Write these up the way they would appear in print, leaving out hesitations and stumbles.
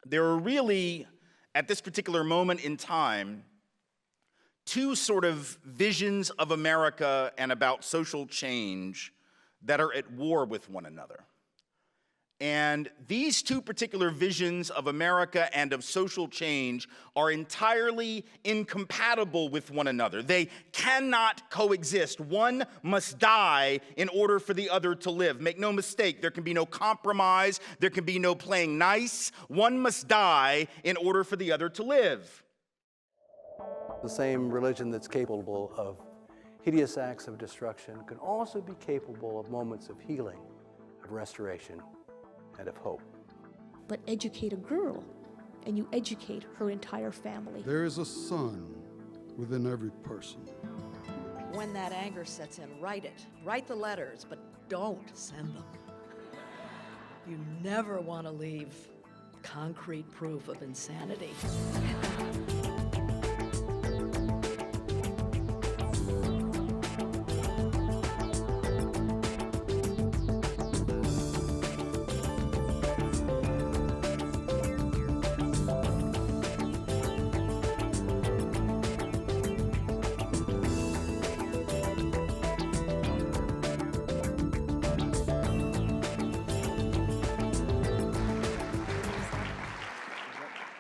there are really, at this particular moment in time, two sort of visions of America and about social change that are at war with one another. And these two particular visions of America and of social change are entirely incompatible with one another. They cannot coexist. One must die in order for the other to live. Make no mistake, there can be no compromise, there can be no playing nice. One must die in order for the other to live. The same religion that's capable of hideous acts of destruction can also be capable of moments of healing, of restoration, and of hope. But educate a girl, and you educate her entire family. There is a sun within every person. When that anger sets in, write it. Write the letters, but don't send them. You never want to leave concrete proof of insanity.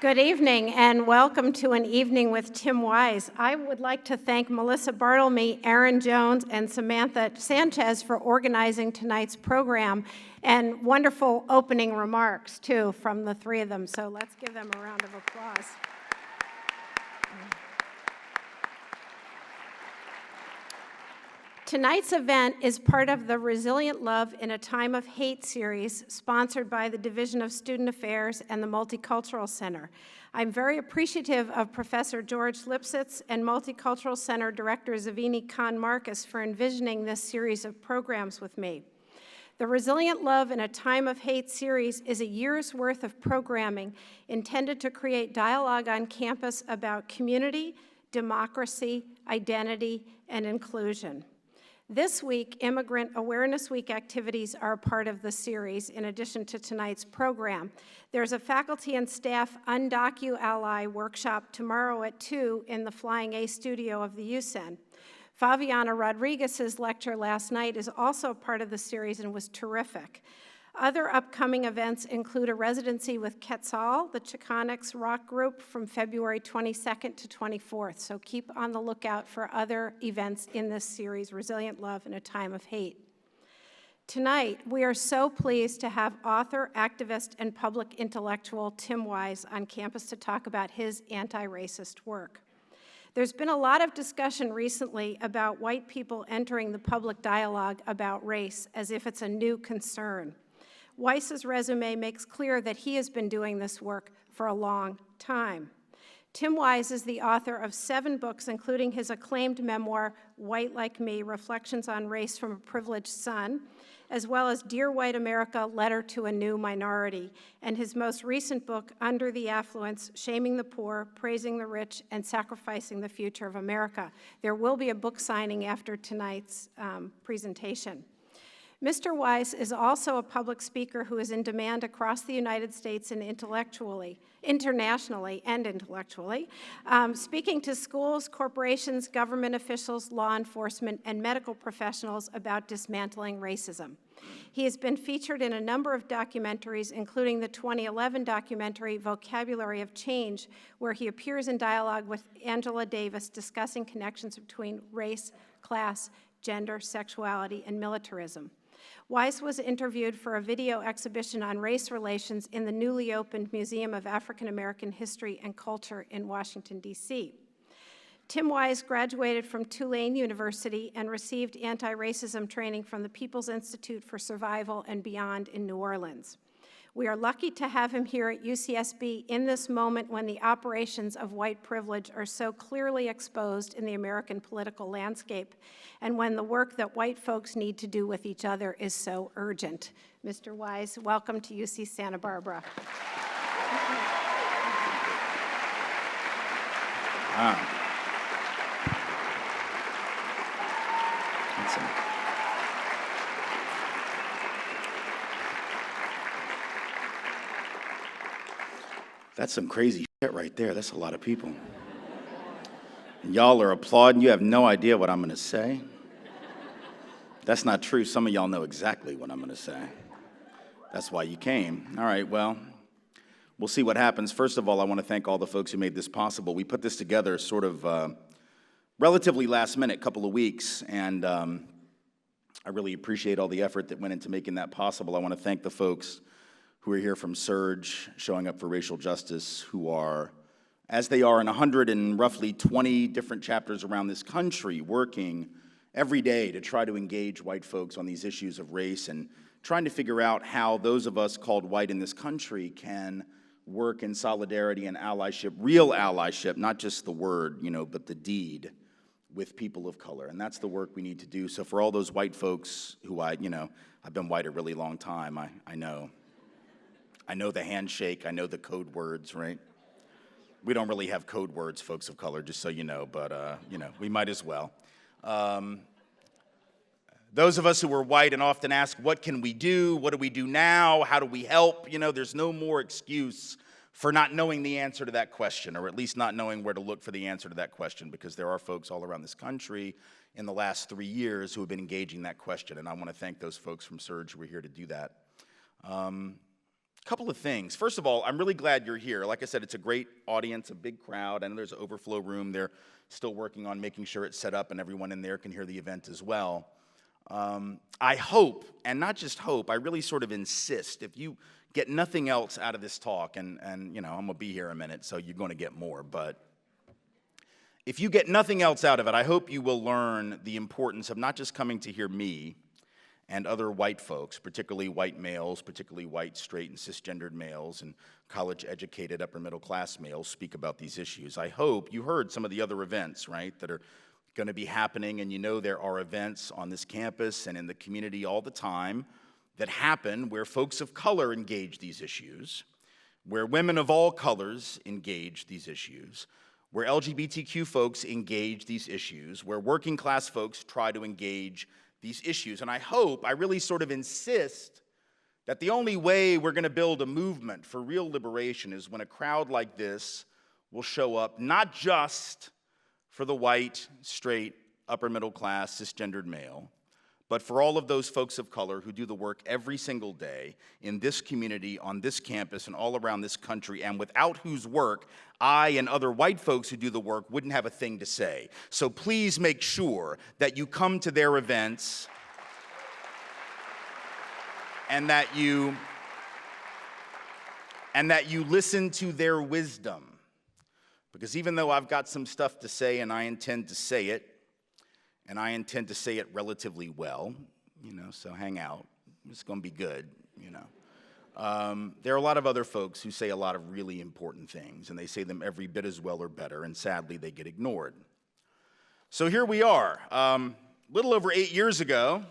Good evening and welcome to An Evening with Tim Wise. I would like to thank Melissa Bartlemy, Aaron Jones, and Samantha Sanchez for organizing tonight's program, and wonderful opening remarks, too, from the three of them. So let's give them a round of applause. Tonight's event is part of the Resilient Love in a Time of Hate series sponsored by the Division of Student Affairs and the Multicultural Center. I'm very appreciative of Professor George Lipsitz and Multicultural Center Director Zavini Khan-Marcus for envisioning this series of programs with me. The Resilient Love in a Time of Hate series is a year's worth of programming intended to create dialogue on campus about community, democracy, identity, and inclusion. This week, Immigrant Awareness Week activities are a part of the series, in addition to tonight's program. There's a faculty and staff Undocu-Ally workshop tomorrow at 2 in the Flying A studio of the UCEN. Fabiana Rodriguez's lecture last night is also a part of the series and was terrific. Other upcoming events include a residency with Quetzal, the Chicanx rock group, from February 22nd to 24th. So keep on the lookout for other events in this series, Resilient Love in a Time of Hate. Tonight, we are so pleased to have author, activist, and public intellectual Tim Wise on campus to talk about his anti-racist work. There's been a lot of discussion recently about white people entering the public dialogue about race as if it's a new concern. Wise's resume makes clear that he has been doing this work for a long time. Tim Wise is the author of 7 books, including his acclaimed memoir, White Like Me, Reflections on Race from a Privileged Son, as well as Dear White America, Letter to a New Minority, and his most recent book, Under the Affluence, Shaming the Poor, Praising the Rich, and Sacrificing the Future of America. There will be a book signing after tonight's presentation. Mr. Wise is also a public speaker who is in demand across the United States and internationally and intellectually, speaking to schools, corporations, government officials, law enforcement, and medical professionals about dismantling racism. He has been featured in a number of documentaries, including the 2011 documentary Vocabulary of Change, where he appears in dialogue with Angela Davis discussing connections between race, class, gender, sexuality, and militarism. Wise was interviewed for a video exhibition on race relations in the newly opened Museum of African American History and Culture in Washington, D.C. Tim Wise graduated from Tulane University and received anti-racism training from the People's Institute for Survival and Beyond in New Orleans. We are lucky to have him here at UCSB in this moment when the operations of white privilege are so clearly exposed in the American political landscape, and when the work that white folks need to do with each other is so urgent. Mr. Wise, welcome to UC Santa Barbara. That's some crazy shit right there. That's a lot of people. And y'all are applauding. You have no idea what I'm going to say. That's not true. Some of y'all know exactly what I'm going to say. That's why you came. All right, well, we'll see what happens. First of all, I want to thank all the folks who made this possible. We put this together sort of relatively last minute, couple of weeks, and I really appreciate all the effort that went into making that possible. I want to thank the folks who are here from Surge, showing up for racial justice, who are, as they are in 120 different chapters around this country, working every day to try to engage white folks on these issues of race and trying to figure out how those of us called white in this country can work in solidarity and allyship, real allyship, not just the word, but the deed with people of color. And that's the work we need to do. So for all those white folks who I've been white a really long time, I know. I know the handshake, I know the code words, right? We don't really have code words, folks of color, just so you know, but we might as well. Those of us who are white and often ask, what can we do? What do we do now? How do we help? There's no more excuse for not knowing the answer to that question, or at least not knowing where to look for the answer to that question, because there are folks all around this country in the last 3 years who have been engaging that question, and I want to thank those folks from Surge who are here to do that. Couple of things. First of all, I'm really glad you're here. Like I said, it's a great audience, a big crowd, and there's an overflow room. They're still working on making sure it's set up and everyone in there can hear the event as well. I hope, and not just hope, I really sort of insist, if you get nothing else out of this talk, and I'm going to be here a minute, so you're going to get more, but if you get nothing else out of it, I hope you will learn the importance of not just coming to hear me and other white folks, particularly white males, particularly white, straight, and cisgendered males, and college-educated, upper-middle-class males speak about these issues. I hope you heard some of the other events, right, that are going to be happening, and there are events on this campus and in the community all the time that happen where folks of color engage these issues, where women of all colors engage these issues, where LGBTQ folks engage these issues, where working-class folks try to engage these issues. And I hope, I really sort of insist that the only way we're going to build a movement for real liberation is when a crowd like this will show up, not just for the white, straight, upper middle class, cisgendered male, but for all of those folks of color who do the work every single day in this community, on this campus, and all around this country, and without whose work I and other white folks who do the work wouldn't have a thing to say. So please make sure that you come to their events and that you listen to their wisdom. Because even though I've got some stuff to say and I intend to say it, and I intend to say it relatively well, so hang out. It's going to be good, There are a lot of other folks who say a lot of really important things, and they say them every bit as well or better, and sadly, they get ignored. So here we are. Little over 8 years ago,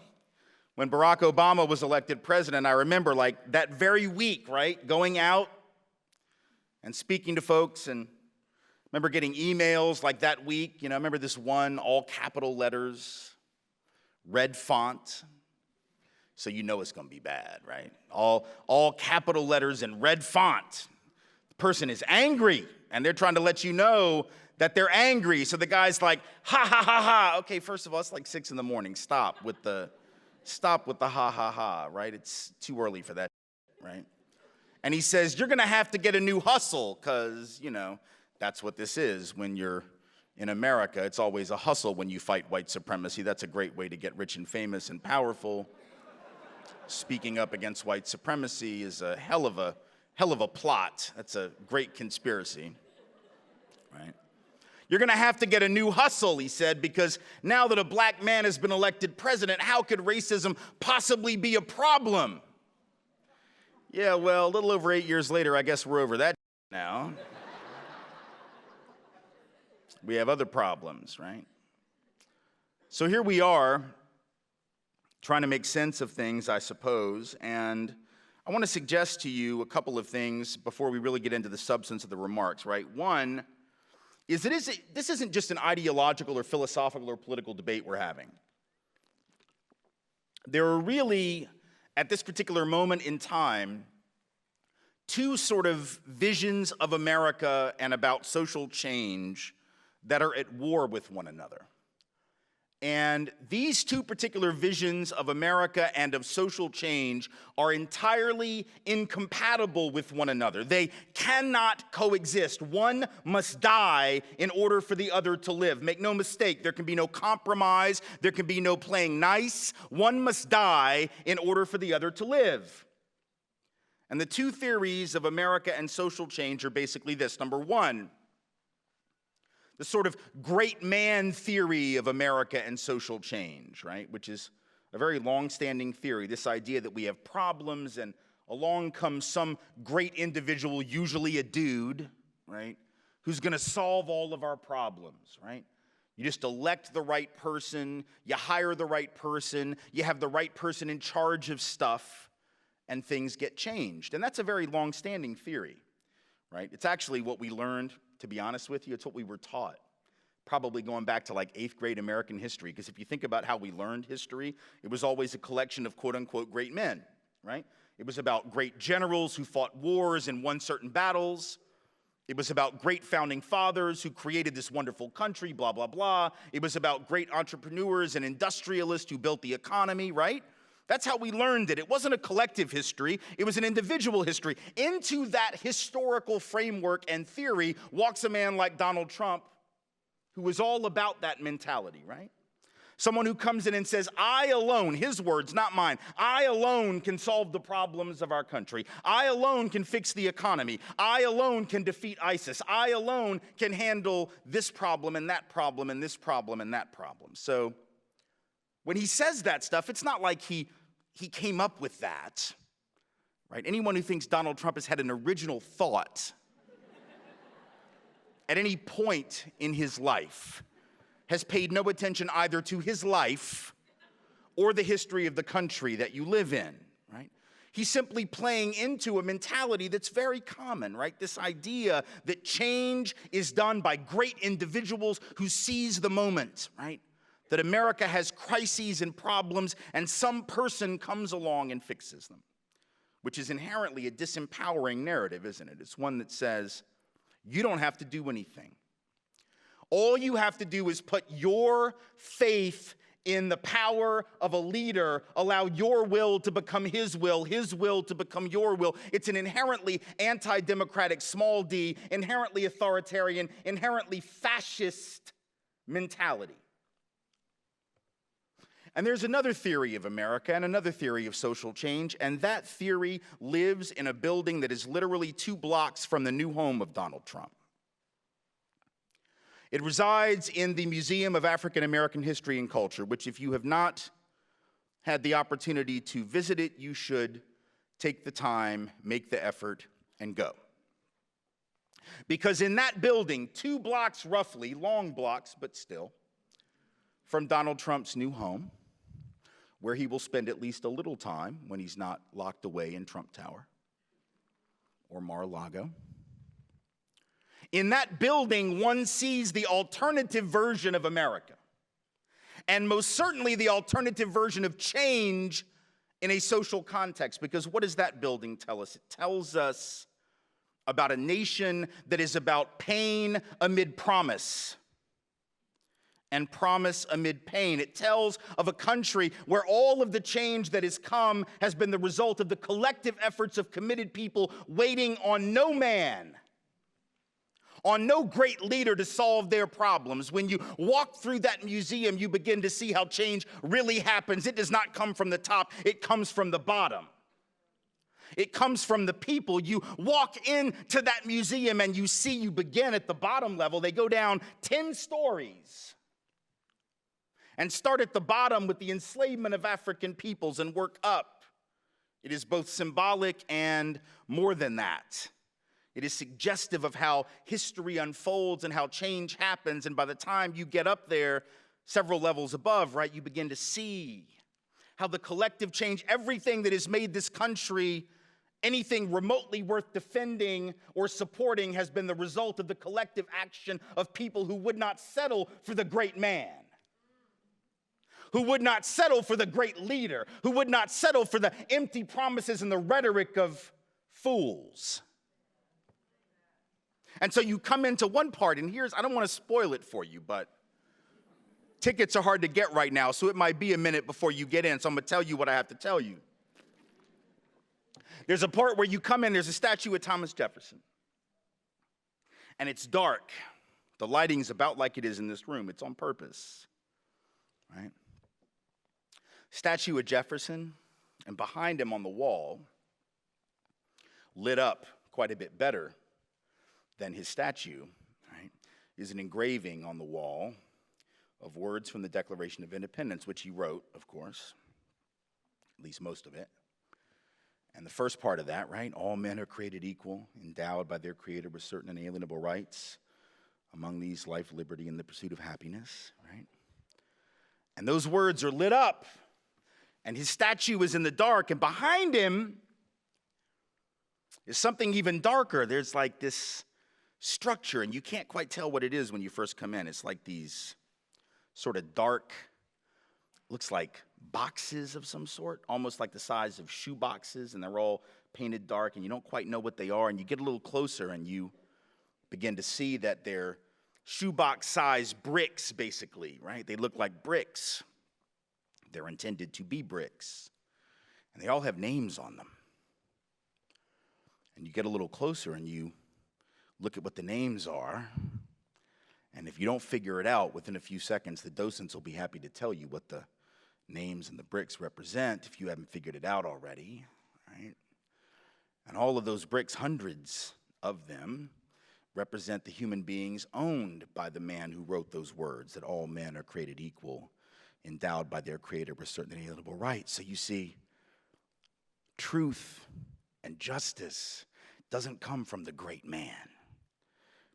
when Barack Obama was elected president, I remember, that very week, right, going out and speaking to folks, and remember getting emails like that week, I remember this one, all capital letters, red font, so it's going to be bad, right? All capital letters and red font. The person is angry, and they're trying to let you know that they're angry, so the guy's like, ha, ha, ha, ha. Okay, first of all, it's like 6 in the morning. Stop with the ha, ha, ha, right? It's too early for that, right? And he says, you're going to have to get a new hustle, because, that's what this is when you're in America. It's always a hustle when you fight white supremacy. That's a great way to get rich and famous and powerful. Speaking up against white supremacy is a hell of a plot. That's a great conspiracy, right? You're going to have to get a new hustle, he said, because now that a black man has been elected president, how could racism possibly be a problem? Yeah, well, a little over 8 years later, I guess we're over that now. We have other problems, right? So here we are, trying to make sense of things, I suppose, and I want to suggest to you a couple of things before we really get into the substance of the remarks, right? One is this isn't just an ideological or philosophical or political debate we're having. There are really, at this particular moment in time, two sort of visions of America and about social change that are at war with one another. And these two particular visions of America and of social change are entirely incompatible with one another. They cannot coexist. One must die in order for the other to live. Make no mistake, there can be no compromise, there can be no playing nice. One must die in order for the other to live. And the two theories of America and social change are basically this. Number one, the sort of great man theory of America and social change, right? Which is a very long-standing theory, this idea that we have problems and along comes some great individual, usually a dude, right? Who's gonna solve all of our problems, right? You just elect the right person, you hire the right person, you have the right person in charge of stuff, and things get changed. And that's a very long-standing theory, right? It's actually what we learned, to be honest with you, it's what we were taught, probably going back to like 8th grade American history, because if you think about how we learned history, it was always a collection of quote-unquote great men, right? It was about great generals who fought wars and won certain battles. It was about great founding fathers who created this wonderful country, blah, blah, blah. It was about great entrepreneurs and industrialists who built the economy, right? That's how we learned it. It wasn't a collective history, it was an individual history. Into that historical framework and theory walks a man like Donald Trump, who was all about that mentality, right? Someone who comes in and says, I alone, his words, not mine, I alone can solve the problems of our country. I alone can fix the economy. I alone can defeat ISIS. I alone can handle this problem and that problem and this problem and that problem. So when he says that stuff, it's not like he came up with that, right? Anyone who thinks Donald Trump has had an original thought at any point in his life has paid no attention either to his life or the history of the country that you live in, right? He's simply playing into a mentality that's very common, right? This idea that change is done by great individuals who seize the moment, right? That America has crises and problems, and some person comes along and fixes them, which is inherently a disempowering narrative, isn't it? It's one that says, you don't have to do anything. All you have to do is put your faith in the power of a leader, allow your will to become his will to become your will. It's an inherently anti-democratic, small d, inherently authoritarian, inherently fascist mentality. And there's another theory of America and another theory of social change, and that theory lives in a building that is literally 2 blocks from the new home of Donald Trump. It resides in the Museum of African American History and Culture, which if you have not had the opportunity to visit it, you should take the time, make the effort, and go. Because in that building, 2 blocks roughly, long blocks, but still, from Donald Trump's new home, where he will spend at least a little time when he's not locked away in Trump Tower or Mar-a-Lago. In that building, one sees the alternative version of America, and most certainly the alternative version of change in a social context, because what does that building tell us? It tells us about a nation that is about pain amid promise, and promise amid pain. It tells of a country where all of the change that has come has been the result of the collective efforts of committed people waiting on no man, on no great leader to solve their problems. When you walk through that museum, you begin to see how change really happens. It does not come from the top, it comes from the bottom. It comes from the people. You walk into that museum and you begin at the bottom level. They go down 10 stories and start at the bottom with the enslavement of African peoples and work up. It is both symbolic and more than that. It is suggestive of how history unfolds and how change happens, and by the time you get up there, several levels above, right, you begin to see how the collective change, everything that has made this country anything remotely worth defending or supporting has been the result of the collective action of people who would not settle for the great man, who would not settle for the great leader, who would not settle for the empty promises and the rhetoric of fools. And so you come into one part, and I don't want to spoil it for you, but tickets are hard to get right now, so it might be a minute before you get in, so I'm going to tell you what I have to tell you. There's a part where you come in, there's a statue of Thomas Jefferson. And it's dark. The lighting's about like it is in this room. It's on purpose, right? Statue of Jefferson, and behind him on the wall, lit up quite a bit better than his statue, right, is an engraving on the wall of words from the Declaration of Independence, which he wrote, of course, at least most of it. And the first part of that, right, all men are created equal, endowed by their Creator with certain inalienable rights. Among these, life, liberty, and the pursuit of happiness, right? And those words are lit up, and his statue is in the dark, and behind him is something even darker. There's like this structure, and you can't quite tell what it is when you first come in. It's like these sort of dark, looks like boxes of some sort, almost like the size of shoe boxes, and they're all painted dark, and you don't quite know what they are, and you get a little closer, and you begin to see that they're shoebox-sized bricks, basically, right? They look like bricks. They're intended to be bricks, and they all have names on them. And you get a little closer, and you look at what the names are, and if you don't figure it out within a few seconds, the docents will be happy to tell you what the names and the bricks represent if you haven't figured it out already, right? And all of those bricks, hundreds of them, represent the human beings owned by the man who wrote those words, that all men are created equal, endowed by their Creator with certain inalienable rights. So you see, truth and justice doesn't come from the great man,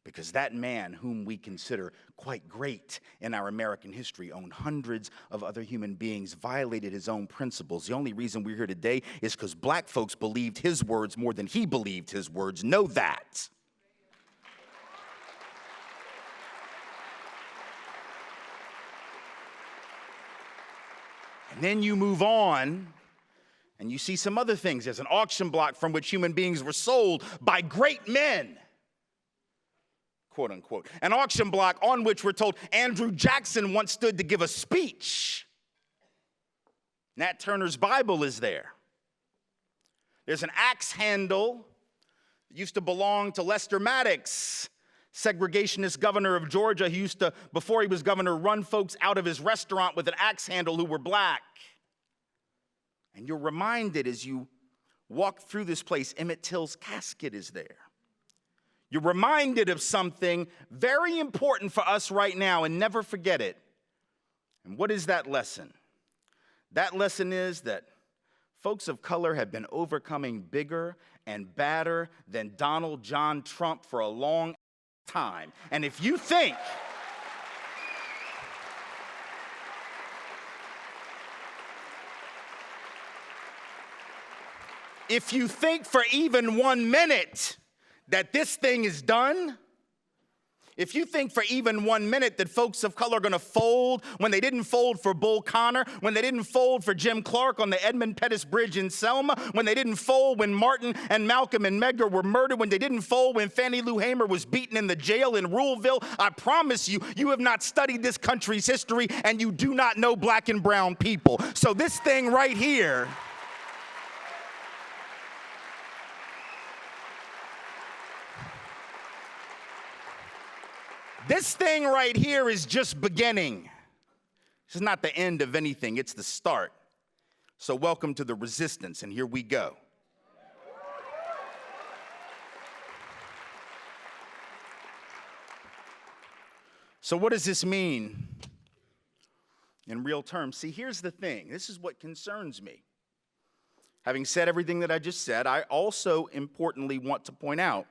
because that man, whom we consider quite great in our American history, owned hundreds of other human beings, violated his own principles. The only reason we're here today is because black folks believed his words more than he believed his words. Know that. And then you move on, and you see some other things. There's an auction block from which human beings were sold by great men, quote unquote. An auction block on which we're told Andrew Jackson once stood to give a speech. Nat Turner's Bible is there. There's an axe handle that used to belong to Lester Maddox, segregationist governor of Georgia. He used to, before he was governor, run folks out of his restaurant with an axe handle who were black. And you're reminded as you walk through this place, Emmett Till's casket is there. You're reminded of something very important for us right now, and never forget it. And what is that lesson? That lesson is that folks of color have been overcoming bigger and badder than Donald John Trump for a long time. And if you think for even 1 minute that this thing is done, if you think for even 1 minute that folks of color are going to fold when they didn't fold for Bull Connor, when they didn't fold for Jim Clark on the Edmund Pettus Bridge in Selma, when they didn't fold when Martin and Malcolm and Medgar were murdered, when they didn't fold when Fannie Lou Hamer was beaten in the jail in Ruleville, I promise you, you have not studied this country's history and you do not know black and brown people. So this thing right here, this thing right here is just beginning. This is not the end of anything, it's the start. So welcome to the resistance, and here we go. So what does this mean in real terms? See, here's the thing. This is what concerns me. Having said everything that I just said, I also importantly want to point out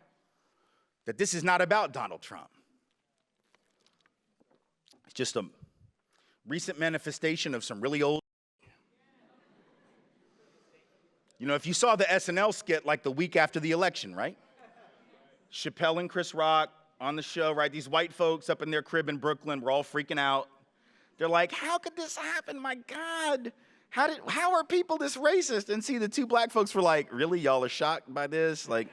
that this is not about Donald Trump. It's just a recent manifestation of some really old. You know, if you saw the SNL skit like the week after the election, right? Chappelle and Chris Rock on the show, right? These white folks up in their crib in Brooklyn were all freaking out. They're like, how could this happen? My God, how are people this racist? And see, the two black folks were like, really, y'all are shocked by this? Like,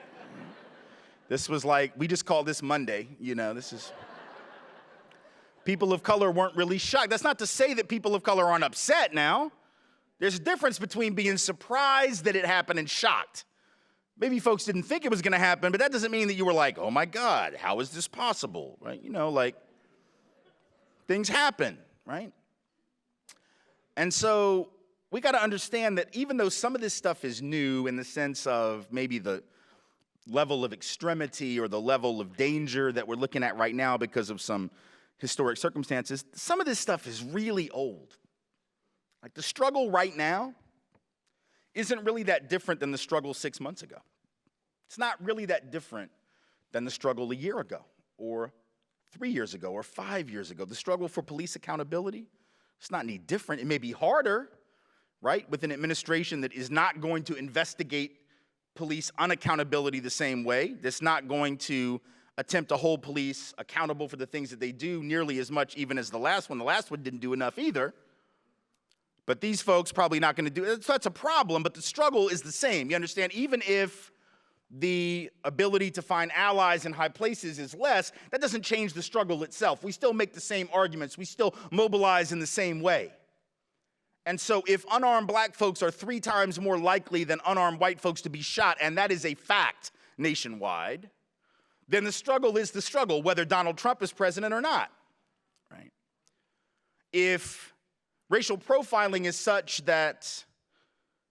this was like, we just call this Monday, you know, this is. People of color weren't really shocked. That's not to say that people of color aren't upset now. There's a difference between being surprised that it happened and shocked. Maybe folks didn't think it was going to happen, but that doesn't mean that you were like, oh my God, how is this possible, right? You know, like, things happen, right? And so we got to understand that even though some of this stuff is new in the sense of maybe the level of extremity or the level of danger that we're looking at right now because of some historic circumstances, some of this stuff is really old. Like the struggle right now isn't really that different than the struggle 6 months ago. It's not really that different than the struggle a year ago or 3 years ago or 5 years ago. The struggle for police accountability, it's not any different. It may be harder, right, with an administration that is not going to investigate police unaccountability the same way, that's not going to attempt to hold police accountable for the things that they do nearly as much even as the last one. The last one didn't do enough either. But these folks probably not going to do it. So that's a problem, but the struggle is the same. You understand? Even if the ability to find allies in high places is less, that doesn't change the struggle itself. We still make the same arguments. We still mobilize in the same way. And so if unarmed black folks are 3 times more likely than unarmed white folks to be shot, and that is a fact nationwide, then the struggle is the struggle, whether Donald Trump is president or not, right? If racial profiling is such that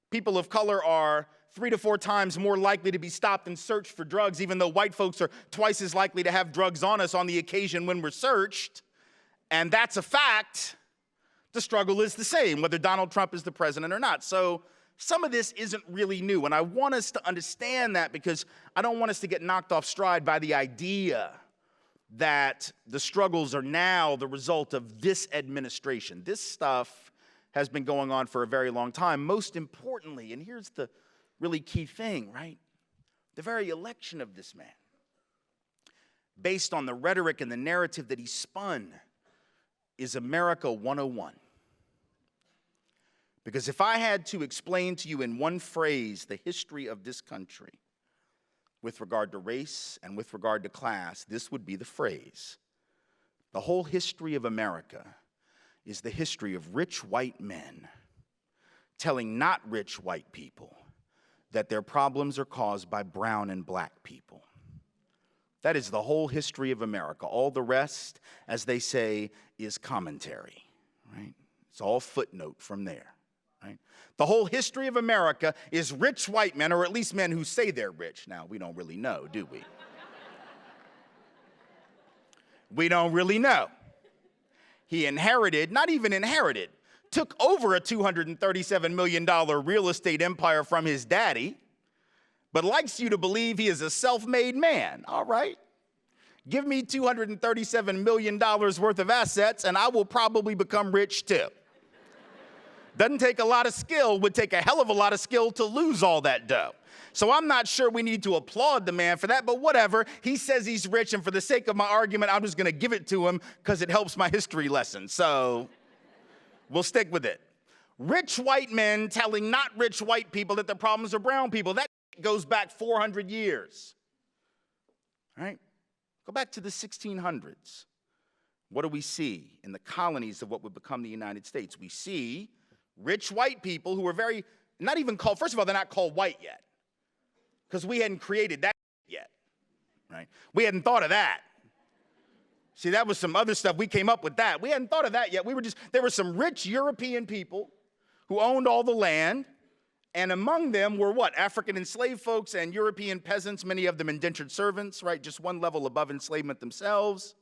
people of color are 3 to 4 times more likely to be stopped and searched for drugs, even though white folks are twice as likely to have drugs on us on the occasion when we're searched, and that's a fact, the struggle is the same, whether Donald Trump is the president or not. So some of this isn't really new, and I want us to understand that because I don't want us to get knocked off stride by the idea that the struggles are now the result of this administration. This stuff has been going on for a very long time. Most importantly, and here's the really key thing, right? The very election of this man, based on the rhetoric and the narrative that he spun, is America 101. Because if I had to explain to you in one phrase the history of this country with regard to race and with regard to class, this would be the phrase. The whole history of America is the history of rich white men telling not rich white people that their problems are caused by brown and black people. That is the whole history of America. All the rest, as they say, is commentary, right? It's all footnote from there, right? The whole history of America is rich white men, or at least men who say they're rich. Now, we don't really know, do we? We don't really know. He inherited, not even inherited, took over a $237 million real estate empire from his daddy, but likes you to believe he is a self-made man. All right. Give me $237 million worth of assets, and I will probably become rich too. Doesn't take a lot of skill, would take a hell of a lot of skill to lose all that dough. So I'm not sure we need to applaud the man for that, but whatever. He says he's rich, and for the sake of my argument, I'm just going to give it to him because it helps my history lesson. So we'll stick with it. Rich white men telling not rich white people that their problems are brown people. That goes back 400 years. All right? Go back to the 1600s. What do we see in the colonies of what would become the United States? We see rich white people who are not even called, first of all, they're not called white yet, because we hadn't created that yet, right? We hadn't thought of that. See, that was some other stuff. We came up with that. We hadn't thought of that yet. There were some rich European people who owned all the land, and among them were what? African enslaved folks and European peasants, many of them indentured servants, right? Just one level above enslavement themselves.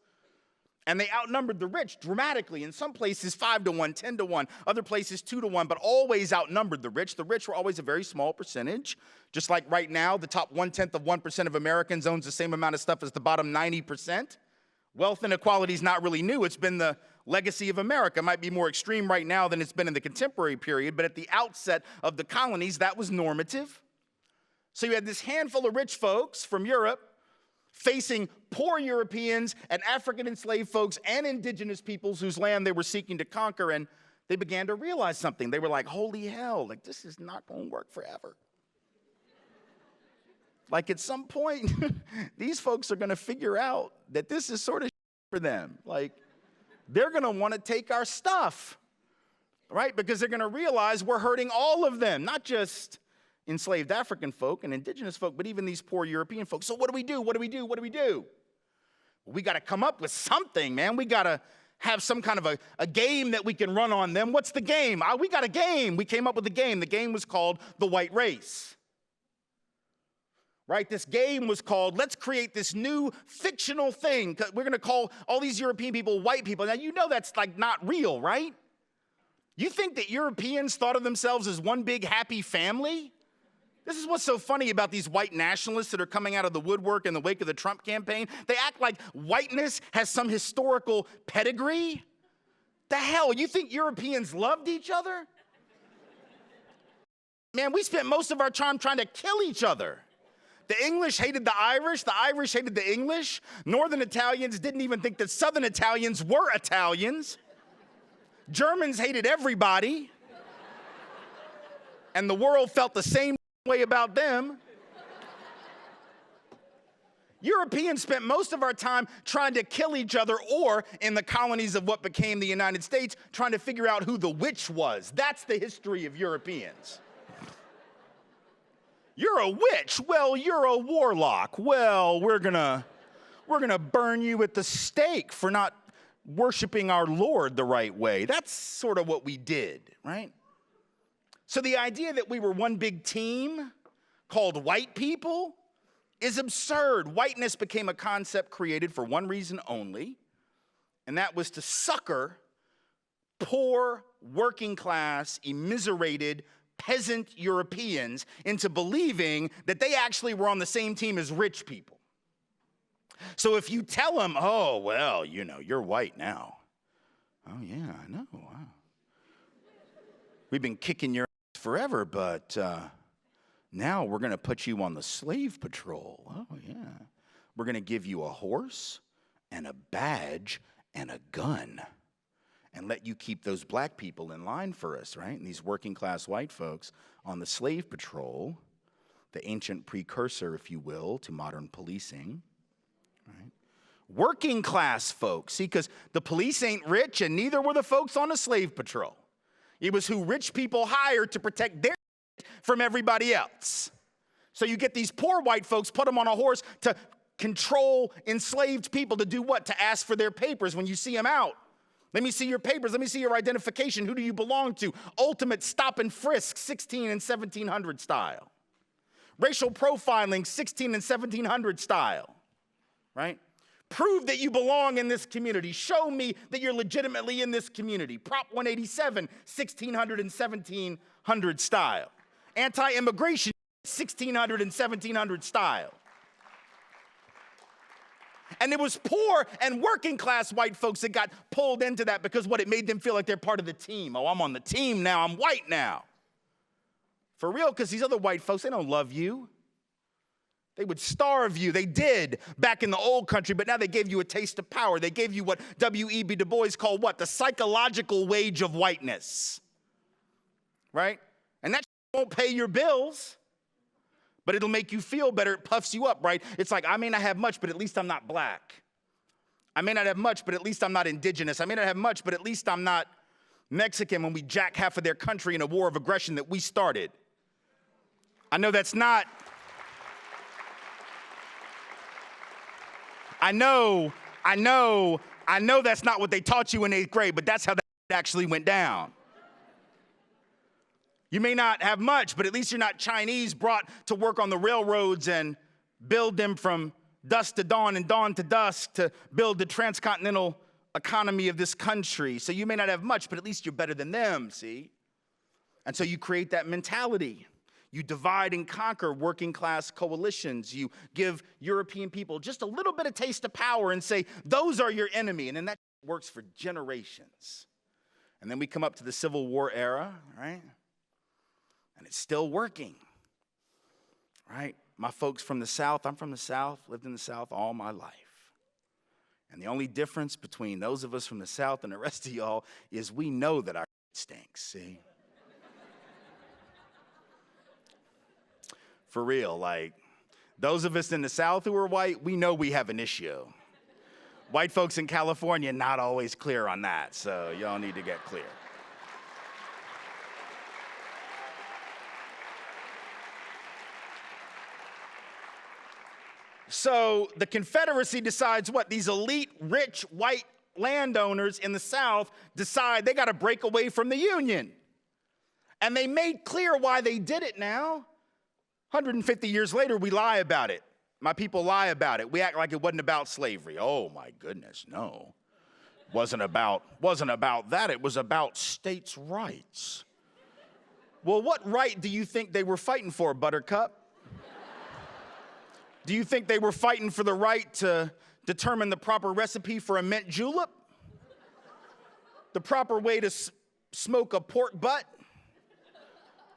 And they outnumbered the rich dramatically. In some places, 5 to 1, 10 to 1. Other places, 2 to 1, but always outnumbered the rich. The rich were always a very small percentage. Just like right now, the top 1/10 of 1% of Americans owns the same amount of stuff as the bottom 90%. Wealth inequality is not really new. It's been the legacy of America. It might be more extreme right now than it's been in the contemporary period, but at the outset of the colonies, that was normative. So you had this handful of rich folks from Europe facing poor Europeans and African enslaved folks and indigenous peoples whose land they were seeking to conquer. And they began to realize something. They were like, holy hell, like this is not going to work forever. Like at some point, these folks are going to figure out that this is sort of for them. Like they're going to want to take our stuff, right? Because they're going to realize we're hurting all of them, not just enslaved African folk and indigenous folk, but even these poor European folks. So what do we do? What do we do? What do we do? We got to come up with something, man. We got to have some kind of a game that we can run on them. What's the game? We got a game. We came up with a game. The game was called The White Race. Right? This game was called, let's create this new fictional thing. We're going to call all these European people white people. Now, you know that's like not real, right? You think that Europeans thought of themselves as one big happy family? This is what's so funny about these white nationalists that are coming out of the woodwork in the wake of the Trump campaign. They act like whiteness has some historical pedigree. The hell, you think Europeans loved each other? Man, we spent most of our time trying to kill each other. The English hated the Irish hated the English. Northern Italians didn't even think that Southern Italians were Italians. Germans hated everybody. And the world felt the same way about them. Europeans spent most of our time trying to kill each other, or in the colonies of what became the United States, trying to figure out who the witch was. That's the history of Europeans. You're a witch. Well, you're a warlock. Well, we're gonna burn you at the stake for not worshiping our Lord the right way. That's sort of what we did, right? So the idea that we were one big team called white people is absurd. Whiteness became a concept created for one reason only, and that was to succor poor, working class, immiserated, peasant Europeans into believing that they actually were on the same team as rich people. So if you tell them, oh, well, you know, you're white now. Oh, yeah, I know. Wow. We've been kicking your ass forever, but now we're going to put you on the slave patrol. Oh, yeah. We're going to give you a horse and a badge and a gun, and let you keep those black people in line for us, right? And these working class white folks on the slave patrol, the ancient precursor, if you will, to modern policing, right? Working class folks, see, because the police ain't rich and neither were the folks on the slave patrol. It was who rich people hired to protect their from everybody else. So you get these poor white folks, put them on a horse to control enslaved people to do what? To ask for their papers when you see them out. Let me see your papers. Let me see your identification. Who do you belong to? Ultimate stop and frisk, 16 and 1700 style. Racial profiling, 16 and 1700 style, right? Prove that you belong in this community. Show me that you're legitimately in this community. Prop 187, 1600 and 1700 style. Anti-immigration, 1600 and 1700 style. And it was poor and working class white folks that got pulled into that because what it made them feel like they're part of the team. Oh, I'm on the team now. I'm white now. For real, because these other white folks, they don't love you. They would starve you. They did back in the old country, but now they gave you a taste of power. They gave you what W.E.B. Du Bois called what? The psychological wage of whiteness. Right? And that won't pay your bills. But it'll make you feel better. It puffs you up, right? It's like, I may not have much, but at least I'm not black. I may not have much, but at least I'm not indigenous. I may not have much, but at least I'm not Mexican when we jack half of their country in a war of aggression that we started. I know that's not. I know that's not what they taught you in 8th grade, but that's how that actually went down. You may not have much, but at least you're not Chinese brought to work on the railroads and build them from dusk to dawn and dawn to dusk to build the transcontinental economy of this country. So you may not have much, but at least you're better than them, see? And so you create that mentality. You divide and conquer working class coalitions. You give European people just a little bit of taste of power and say, those are your enemy. And then that works for generations. And then we come up to the Civil War era, right? And it's still working, right? My folks from the South, I'm from the South, lived in the South all my life. And the only difference between those of us from the South and the rest of y'all is we know that our stinks, see? For real, like, those of us in the South who are white, we know we have an issue. White folks in California, not always clear on that, so y'all need to get clear. So the Confederacy decides what? These elite, rich, white landowners in the South decide they got to break away from the Union. And they made clear why they did it now. 150 years later, we lie about it. My people lie about it. We act like it wasn't about slavery. Oh my goodness, no. Wasn't about that. It was about states' rights. Well, what right do you think they were fighting for, Buttercup? Do you think they were fighting for the right to determine the proper recipe for a mint julep? The proper way to smoke a pork butt?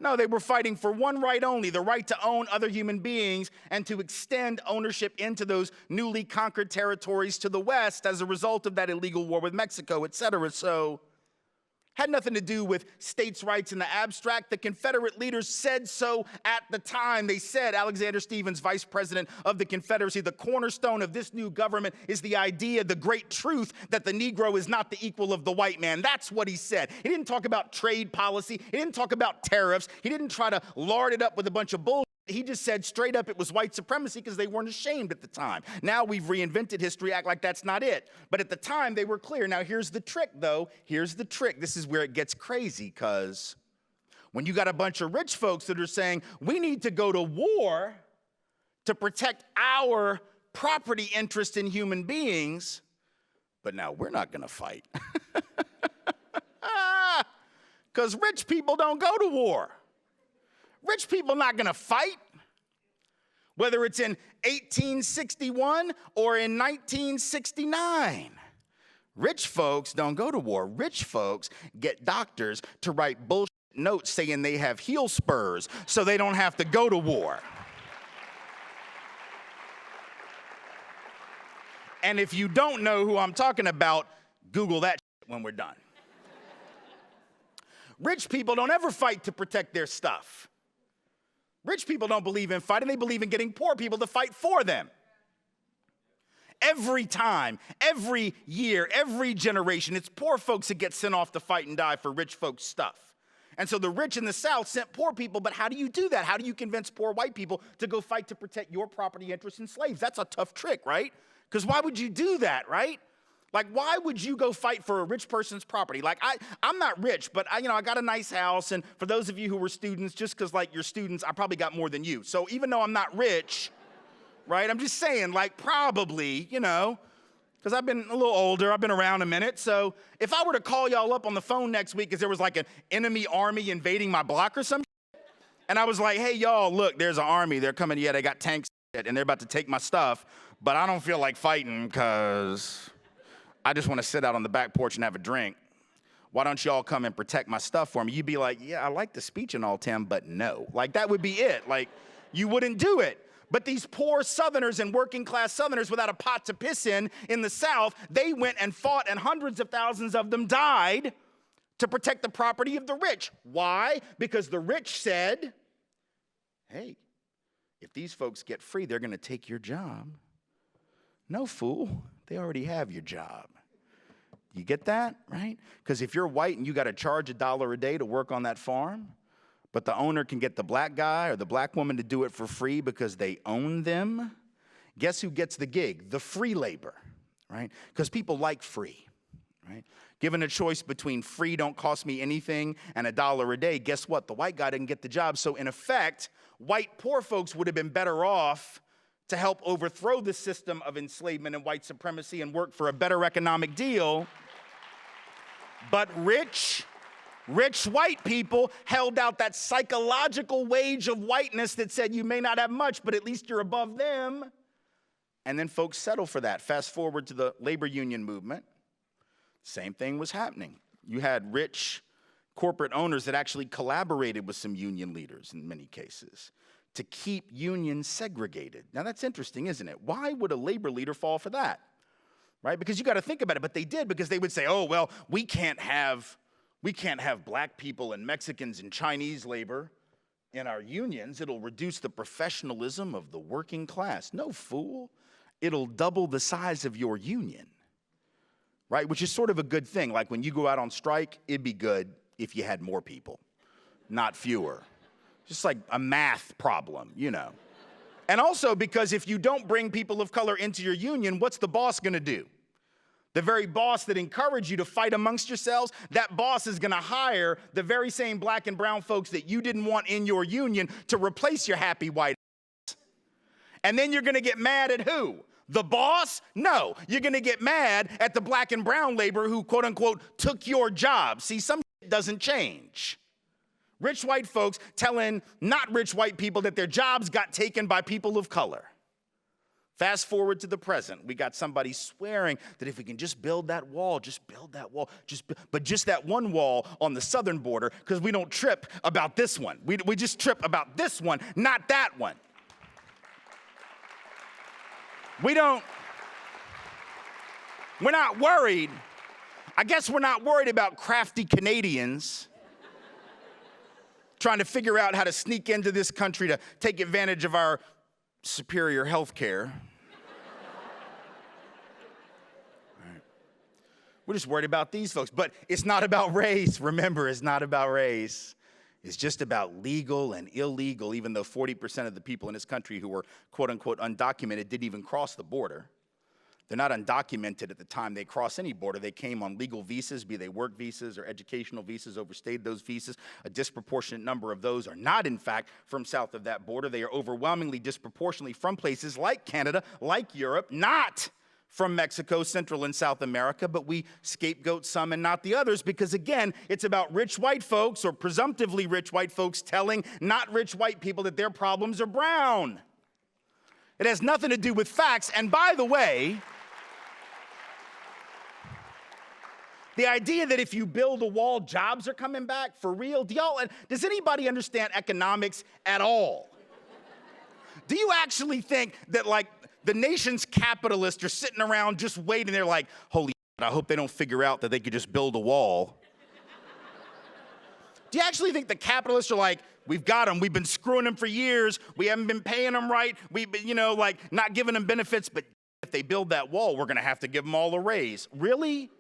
No, they were fighting for one right only, the right to own other human beings and to extend ownership into those newly conquered territories to the west as a result of that illegal war with Mexico, et cetera. So, had nothing to do with states' rights in the abstract. The Confederate leaders said so at the time. They said, Alexander Stephens, vice president of the Confederacy, the cornerstone of this new government is the idea, the great truth, that the Negro is not the equal of the white man. That's what he said. He didn't talk about trade policy. He didn't talk about tariffs. He didn't try to lard it up with a bunch of bullshit. He just said straight up it was white supremacy because they weren't ashamed at the time. Now we've reinvented history, act like that's not it. But at the time, they were clear. Now here's the trick, though. Here's the trick. This is where it gets crazy, because when you got a bunch of rich folks that are saying, we need to go to war to protect our property interest in human beings, but now we're not going to fight. Because rich people don't go to war. Rich people not going to fight, whether it's in 1861 or in 1969. Rich folks don't go to war. Rich folks get doctors to write bullshit notes saying they have heel spurs so they don't have to go to war. And if you don't know who I'm talking about, Google that shit when we're done. Rich people don't ever fight to protect their stuff. Rich people don't believe in fighting. They believe in getting poor people to fight for them. Every time, every year, every generation, it's poor folks that get sent off to fight and die for rich folks' stuff. And so the rich in the South sent poor people, but how do you do that? How do you convince poor white people to go fight to protect your property interests in slaves? That's a tough trick, right? Because why would you do that, right? Like, why would you go fight for a rich person's property? Like, I'm not rich, but I got a nice house. And for those of you who were students, just because, like, you're students, I probably got more than you. So even though I'm not rich, right, I'm just saying, like, probably, because I've been a little older. I've been around a minute. So if I were to call y'all up on the phone next week because there was, like, an enemy army invading my block or some shit, and I was like, hey, y'all, look, there's an army. They're coming. Yeah, they got tanks and they're about to take my stuff. But I don't feel like fighting because I just want to sit out on the back porch and have a drink. Why don't y'all come and protect my stuff for me? You'd be like, yeah, I like the speech and all, Tim, but no. Like, that would be it. Like, you wouldn't do it. But these poor Southerners and working class Southerners without a pot to piss in the South, they went and fought, and hundreds of thousands of them died to protect the property of the rich. Why? Because the rich said, hey, if these folks get free, they're going to take your job. No, fool. They already have your job. You get that, right? Because if you're white and you got to charge $1 a day to work on that farm, but the owner can get the black guy or the black woman to do it for free because they own them, guess who gets the gig? The free labor, right? Because people like free, right? Given a choice between free, don't cost me anything, and $1 a day, guess what? The white guy didn't get the job. So in effect, white poor folks would have been better off to help overthrow the system of enslavement and white supremacy and work for a better economic deal. But rich white people held out that psychological wage of whiteness that said you may not have much, but at least you're above them. And then folks settle for that. Fast forward to the labor union movement. Same thing was happening. You had rich corporate owners that actually collaborated with some union leaders in many cases to keep unions segregated. Now that's interesting, isn't it? Why would a labor leader fall for that? Right? Because you got to think about it, but they did, because they would say, oh, well, we can't have We can't have black people and Mexicans and Chinese labor in our unions. It'll reduce the professionalism of the working class. No, fool. It'll double the size of your union, right? Which is sort of a good thing. Like when you go out on strike, it'd be good if you had more people, not fewer. Just like a math problem, you know. And also because if you don't bring people of color into your union, what's the boss gonna do? The very boss that encouraged you to fight amongst yourselves, that boss is gonna hire the very same black and brown folks that you didn't want in your union to replace your happy white ass. And then you're gonna get mad at who? The boss? No, you're gonna get mad at the black and brown labor who, quote unquote, took your job. See, some shit doesn't change. Rich white folks telling not rich white people that their jobs got taken by people of color. Fast forward to the present, we got somebody swearing that if we can just build that wall, just build that wall, but just that one wall on the southern border, because we don't trip about this one. We just trip about this one, not that one. We're not worried. I guess we're not worried about crafty Canadians trying to figure out how to sneak into this country to take advantage of our superior health care. Right. We're just worried about these folks. But it's not about race. Remember, it's not about race. It's just about legal and illegal, even though 40% of the people in this country who were, quote unquote, undocumented didn't even cross the border. They're not undocumented at the time they cross any border. They came on legal visas, be they work visas or educational visas, overstayed those visas. A disproportionate number of those are not, in fact, from south of that border. They are overwhelmingly disproportionately from places like Canada, like Europe, not from Mexico, Central and South America, but we scapegoat some and not the others because, again, it's about rich white folks or presumptively rich white folks telling not rich white people that their problems are brown. It has nothing to do with facts, and by the way, the idea that if you build a wall, jobs are coming back, for real? Does anybody understand economics at all? Do you actually think that, like, the nation's capitalists are sitting around just waiting? They're like, holy shit, I hope they don't figure out that they could just build a wall. Do you actually think the capitalists are like, we've got them, we've been screwing them for years, we haven't been paying them right, we've been, not giving them benefits, but if they build that wall, we're gonna have to give them all a raise. Really?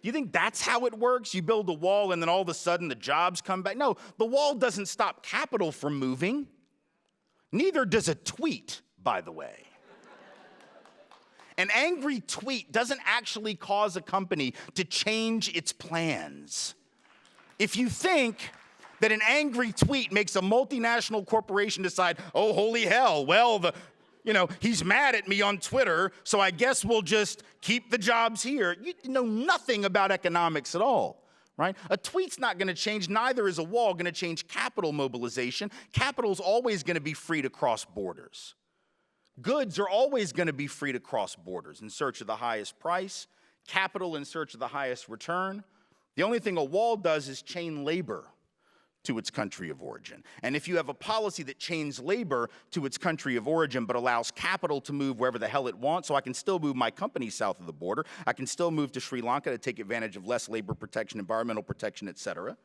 Do you think that's how it works? You build a wall and then all of a sudden the jobs come back? No, the wall doesn't stop capital from moving. Neither does a tweet, by the way. An angry tweet doesn't actually cause a company to change its plans. If you think that an angry tweet makes a multinational corporation decide, oh, holy hell, well, he's mad at me on Twitter, so I guess we'll just keep the jobs here. You know nothing about economics at all, right? A tweet's not gonna change, neither is a wall gonna change capital mobilization. Capital's always gonna be free to cross borders. Goods are always gonna be free to cross borders in search of the highest price, capital in search of the highest return. The only thing a wall does is chain labor to its country of origin. And if you have a policy that chains labor to its country of origin but allows capital to move wherever the hell it wants, so I can still move my company south of the border, I can still move to Sri Lanka to take advantage of less labor protection, environmental protection, et cetera,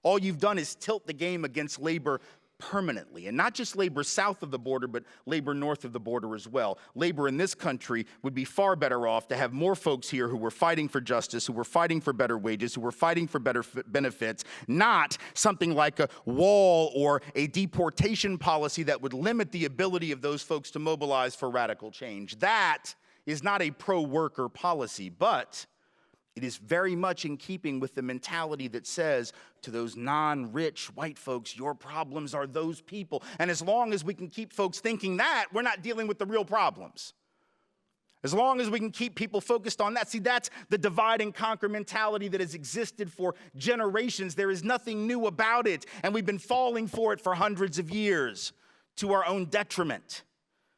all you've done is tilt the game against labor permanently, and not just labor south of the border, but labor north of the border as well. Labor in this country would be far better off to have more folks here who were fighting for justice, who were fighting for better wages, who were fighting for better benefits, not something like a wall or a deportation policy that would limit the ability of those folks to mobilize for radical change. That is not a pro-worker policy, but it is very much in keeping with the mentality that says to those non-rich white folks, your problems are those people. And as long as we can keep folks thinking that, we're not dealing with the real problems. As long as we can keep people focused on that. See, that's the divide and conquer mentality that has existed for generations. There is nothing new about it, and we've been falling for it for hundreds of years to our own detriment.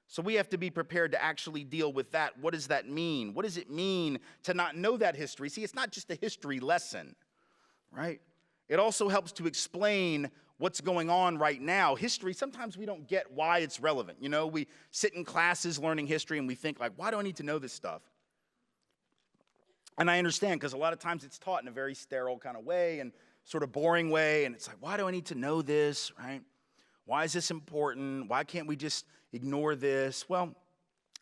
So we have to be prepared to actually deal with that. What does that mean? What does it mean to not know that history? See, it's not just a history lesson, right? It also helps to explain what's going on right now. History, sometimes we don't get why it's relevant. We sit in classes learning history and we think like, why do I need to know this stuff? And I understand, because a lot of times it's taught in a very sterile kind of way, and sort of boring way, and it's like, why do I need to know this, right? Why is this important? Why can't we just ignore this? Well,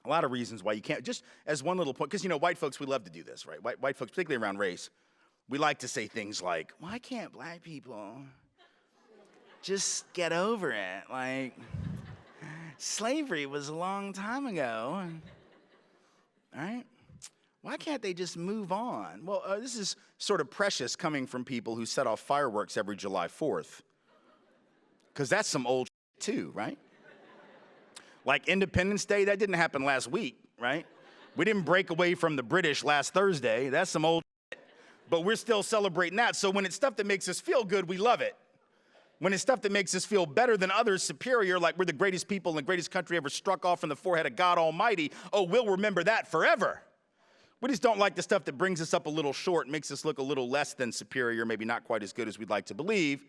a lot of reasons why you can't. Just as one little point, because, you know, white folks, we love to do this, right? White folks, particularly around race, we like to say things like, why can't black people just get over it? Like, slavery was a long time ago, all right? Why can't they just move on? Well, this is sort of precious coming from people who set off fireworks every July 4th, because that's some old shit too, right? Like Independence Day, that didn't happen last week, right? We didn't break away from the British last Thursday. That's some old shit. But we're still celebrating that. So when it's stuff that makes us feel good, we love it. When it's stuff that makes us feel better than others, superior, like we're the greatest people in the greatest country ever struck off from the forehead of God Almighty, oh, we'll remember that forever. We just don't like the stuff that brings us up a little short, makes us look a little less than superior, maybe not quite as good as we'd like to believe.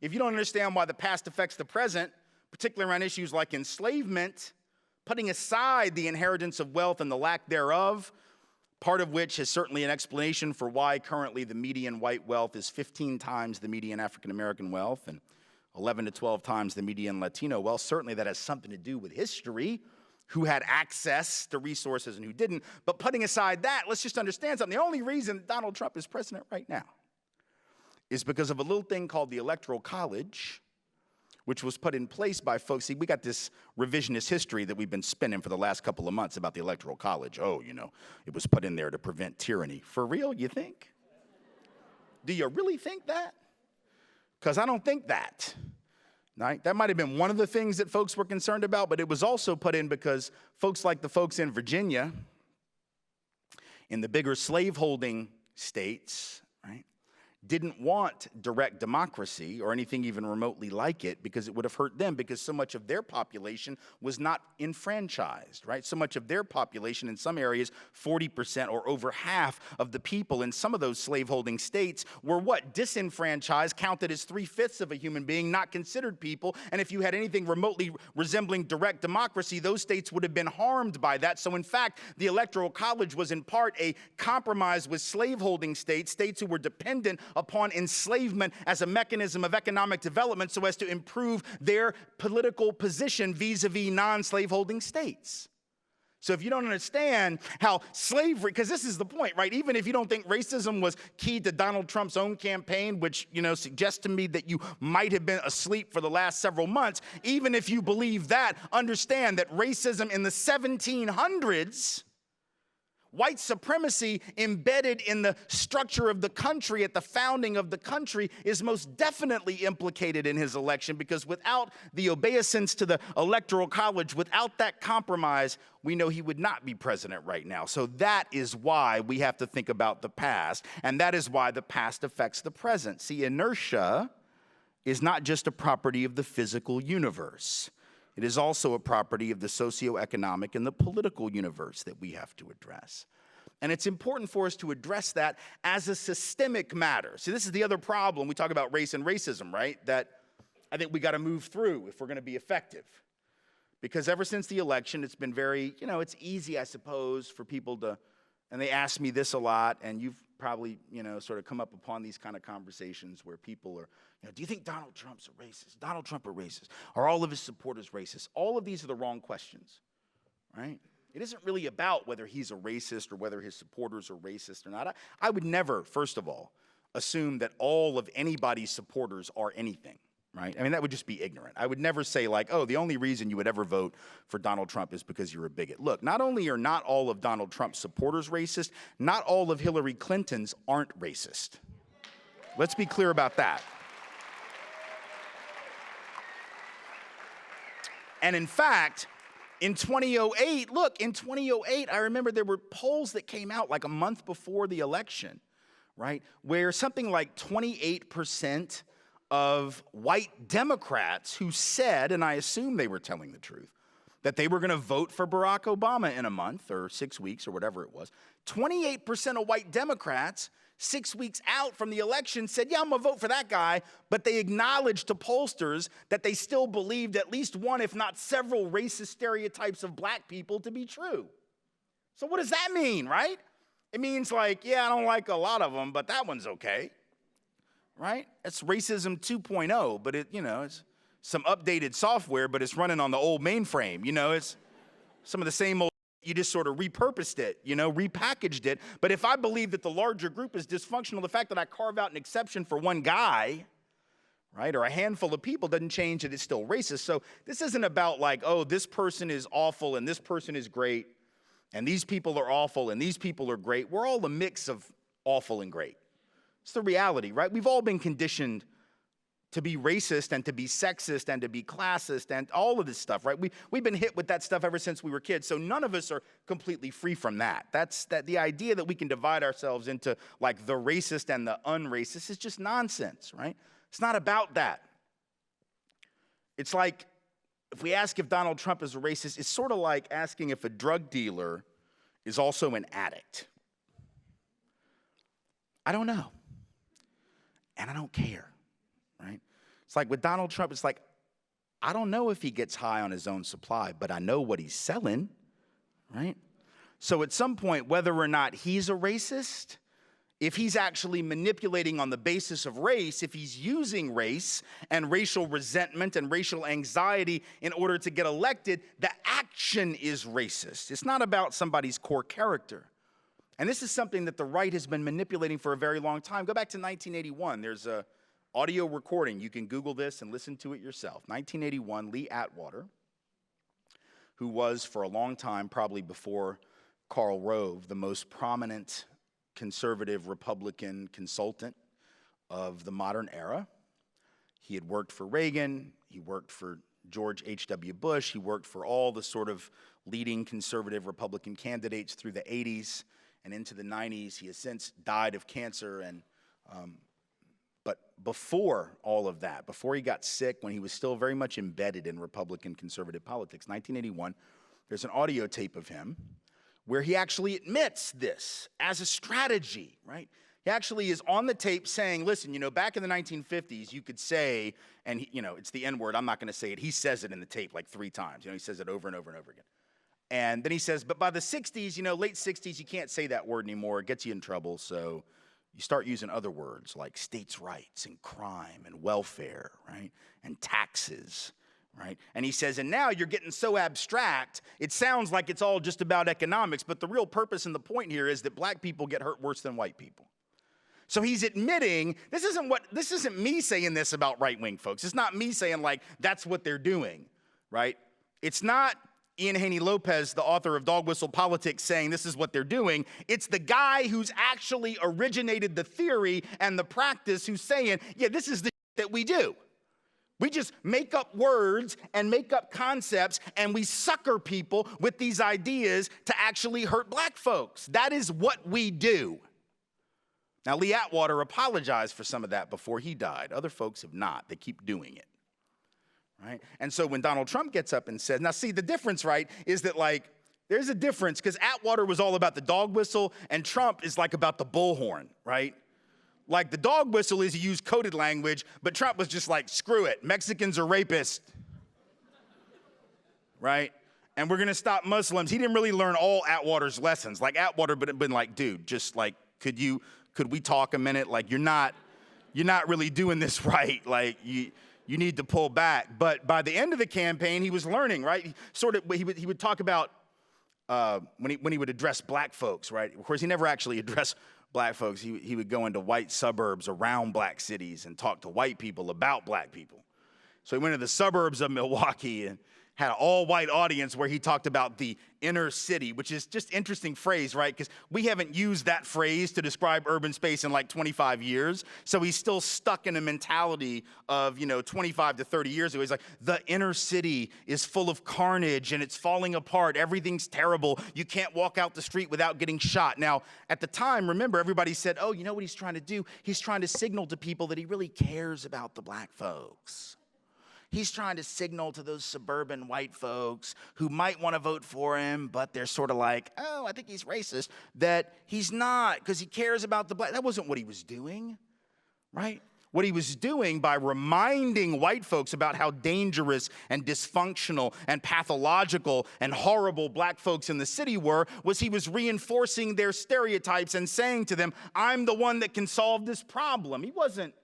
If you don't understand why the past affects the present, particularly around issues like enslavement, putting aside the inheritance of wealth and the lack thereof, part of which is certainly an explanation for why currently the median white wealth is 15 times the median African-American wealth and 11 to 12 times the median Latino wealth. Certainly that has something to do with history, who had access to resources and who didn't. But putting aside that, let's just understand something. The only reason Donald Trump is president right now is because of a little thing called the Electoral College, which was put in place by folks. See, we got this revisionist history that we've been spinning for the last couple of months about the Electoral College. Oh, you know, it was put in there to prevent tyranny. For real, you think? Do you really think that? Because I don't think that. Right? That might have been one of the things that folks were concerned about, but it was also put in because folks like the folks in Virginia, in the bigger slaveholding states, right, didn't want direct democracy or anything even remotely like it because it would have hurt them because so much of their population was not enfranchised, right? So much of their population in some areas, 40% or over half of the people in some of those slaveholding states were what? Disenfranchised, counted as 3/5 of a human being, not considered people. And if you had anything remotely resembling direct democracy, those states would have been harmed by that. So in fact, the Electoral College was in part a compromise with slaveholding states, states who were dependent upon enslavement as a mechanism of economic development so as to improve their political position vis-a-vis non-slaveholding states. So if you don't understand how slavery, because this is the point, right? Even if you don't think racism was key to Donald Trump's own campaign, which, you know, suggests to me that you might have been asleep for the last several months, even if you believe that, understand that racism in the 1700s, white supremacy embedded in the structure of the country at the founding of the country is most definitely implicated in his election because without the obeisance to the Electoral College, without that compromise, we know he would not be president right now. So that is why we have to think about the past, and that is why the past affects the present. See, inertia is not just a property of the physical universe. It is also a property of the socioeconomic and the political universe that we have to address. And it's important for us to address that as a systemic matter. See, this is the other problem. We talk about race and racism, right? That I think we got to move through if we're going to be effective. Because ever since the election, it's been very, you know, it's easy, I suppose, for people to, and they ask me this a lot, and you've probably, you know, sort of come up upon these kind of conversations where people are, you know, do you think Donald Trump's a racist? Donald Trump a racist? Are all of his supporters racist? All of these are the wrong questions, right? It isn't really about whether he's a racist or whether his supporters are racist or not. I would never, first of all, assume that all of anybody's supporters are anything, right? I mean, that would just be ignorant. I would never say like, oh, the only reason you would ever vote for Donald Trump is because you're a bigot. Look, not only are not all of Donald Trump's supporters racist, not all of Hillary Clinton's aren't racist. Let's be clear about that. And in fact, in 2008, look, in 2008, I remember there were polls that came out like a month before the election, right, where something like 28% of white Democrats who said, and I assume they were telling the truth, that they were going to vote for Barack Obama in a month or 6 weeks or whatever it was. 28% of white Democrats 6 weeks out from the election said, yeah, I'm going to vote for that guy, but they acknowledged to pollsters that they still believed at least one, if not several, racist stereotypes of black people to be true. So what does that mean, right? It means like, yeah, I don't like a lot of them, but that one's okay. right? That's racism 2.0, but it's some updated software, but it's running on the old mainframe. It's some of the same old, you just sort of repurposed it, repackaged it. But if I believe that the larger group is dysfunctional, the fact that I carve out an exception for one guy, right, or a handful of people doesn't change that it's still racist. So this isn't about like, oh, this person is awful and this person is great, and these people are awful and these people are great. We're all a mix of awful and great. It's the reality, right? We've all been conditioned to be racist and to be sexist and to be classist and all of this stuff, right? We've been hit with that stuff ever since we were kids, so none of us are completely free from that. The idea that we can divide ourselves into like the racist and the unracist is just nonsense, right? It's not about that. It's like, if we ask if Donald Trump is a racist, it's sort of like asking if a drug dealer is also an addict. I don't know. And I don't care, right? It's like with Donald Trump, it's like, I don't know if he gets high on his own supply, but I know what he's selling, right? So at some point, whether or not he's a racist, if he's actually manipulating on the basis of race, if he's using race and racial resentment and racial anxiety in order to get elected, the action is racist. It's not about somebody's core character. And this is something that the right has been manipulating for a very long time. Go back to 1981. There's a audio recording. You can Google this and listen to it yourself. 1981, Lee Atwater, who was for a long time, probably before Karl Rove, the most prominent conservative Republican consultant of the modern era. He had worked for Reagan, he worked for George H.W. Bush, he worked for all the sort of leading conservative Republican candidates through the 80s and into the 90s. He has since died of cancer, but before all of that, before he got sick, when he was still very much embedded in Republican conservative politics, 1981, there's an audio tape of him where he actually admits this as a strategy, right? He actually is on the tape saying, listen, back in the 1950s, you could say, and it's the N-word, I'm not gonna say it. He says it in the tape like 3 times. He says it over and over and over again. And then he says, but by the 60s, late 60s, you can't say that word anymore. It gets you in trouble, so you start using other words like states' rights and crime and welfare, right? And taxes. Right? And he says, and now you're getting so abstract, it sounds like it's all just about economics, but the real purpose and the point here is that black people get hurt worse than white people. So he's admitting, this isn't me saying this about right-wing folks. It's not me saying like, that's what they're doing, right? It's not Ian Haney Lopez, the author of Dog Whistle Politics, saying this is what they're doing. It's the guy who's actually originated the theory and the practice who's saying, yeah, this is the that we do. We just make up words and make up concepts, and we sucker people with these ideas to actually hurt black folks. That is what we do. Now, Lee Atwater apologized for some of that before he died. Other folks have not. They keep doing it, right? And so when Donald Trump gets up and says, now see, the difference, right, is that like, there's a difference because Atwater was all about the dog whistle and Trump is like about the bullhorn, right? Like the dog whistle is you use coded language, but Trump was just like, screw it, Mexicans are rapists, right? And we're gonna stop Muslims. He didn't really learn all Atwater's lessons. Like Atwater been like, dude, just like, could we talk a minute? Like you're not really doing this right. Like you need to pull back. But by the end of the campaign, he was learning, right? He would talk about when he would address black folks, right? Of course, he never actually addressed black folks. He would go into white suburbs around black cities and talk to white people about black people. So he went to the suburbs of Milwaukee and had an all-white audience where he talked about the inner city, which is just interesting phrase, right? Because we haven't used that phrase to describe urban space in like 25 years. So he's still stuck in a mentality of, 25 to 30 years ago. He's like, the inner city is full of carnage and it's falling apart. Everything's terrible. You can't walk out the street without getting shot. Now, at the time, remember, everybody said, oh, you know what he's trying to do? He's trying to signal to people that he really cares about the black folks. He's trying to signal to those suburban white folks who might want to vote for him, but they're sort of like, oh, I think he's racist, that he's not because he cares about the black. That wasn't what he was doing, right? What he was doing by reminding white folks about how dangerous and dysfunctional and pathological and horrible black folks in the city were was he was reinforcing their stereotypes and saying to them, I'm the one that can solve this problem. He wasn't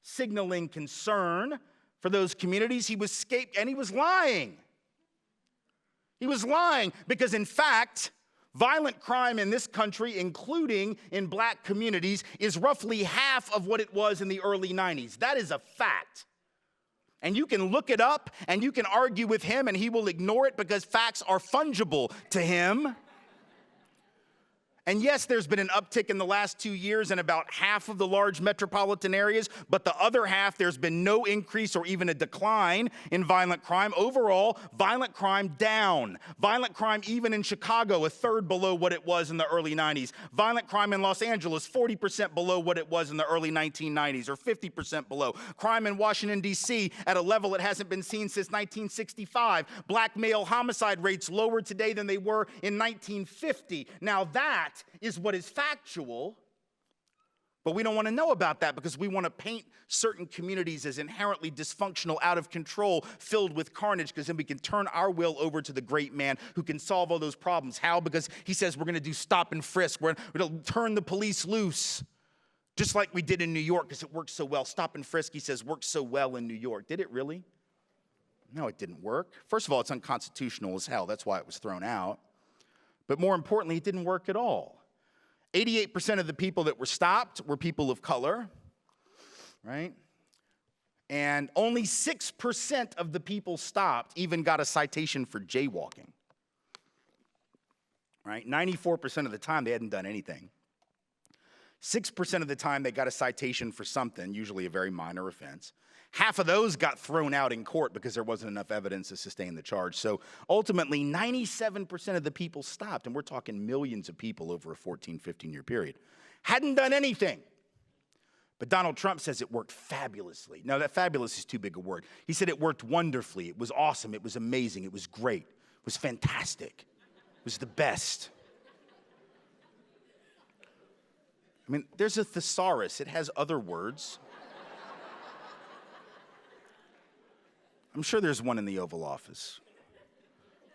signaling concern for those communities. He was and he was lying. He was lying because, in fact, violent crime in this country, including in black communities, is roughly half of what it was in the early 90s. That is a fact. And you can look it up and you can argue with him and he will ignore it because facts are fungible to him. And yes, there's been an uptick in the last 2 years in about half of the large metropolitan areas, but the other half, there's been no increase or even a decline in violent crime. Overall, violent crime down. Violent crime even in Chicago, a third below what it was in the early 90s. Violent crime in Los Angeles, 40% below what it was in the early 1990s, or 50% below. Crime in Washington, D.C. at a level it hasn't been seen since 1965. Black male homicide rates lower today than they were in 1950. Now that is what is factual, but we don't want to know about that because we want to paint certain communities as inherently dysfunctional, out of control, filled with carnage, because then we can turn our will over to the great man who can solve all those problems. How? Because he says we're going to do stop and frisk. We're going to turn the police loose, just like we did in New York because it works so well. Stop and frisk, he says, works so well in New York. Did it really? No, it didn't work. First of all, it's unconstitutional as hell. That's why it was thrown out. But more importantly, it didn't work at all. 88% of the people that were stopped were people of color, right? And only 6% of the people stopped even got a citation for jaywalking, right? 94% of the time, they hadn't done anything. 6% of the time, they got a citation for something, usually a very minor offense. Half of those got thrown out in court because there wasn't enough evidence to sustain the charge. So ultimately, 97% of the people stopped, and we're talking millions of people over a 14, 15-year period. Hadn't done anything. But Donald Trump says it worked fabulously. Now, that fabulous is too big a word. He said it worked wonderfully. It was awesome. It was amazing. It was great. It was fantastic. It was the best. I mean, there's a thesaurus. It has other words. I'm sure there's one in the Oval Office.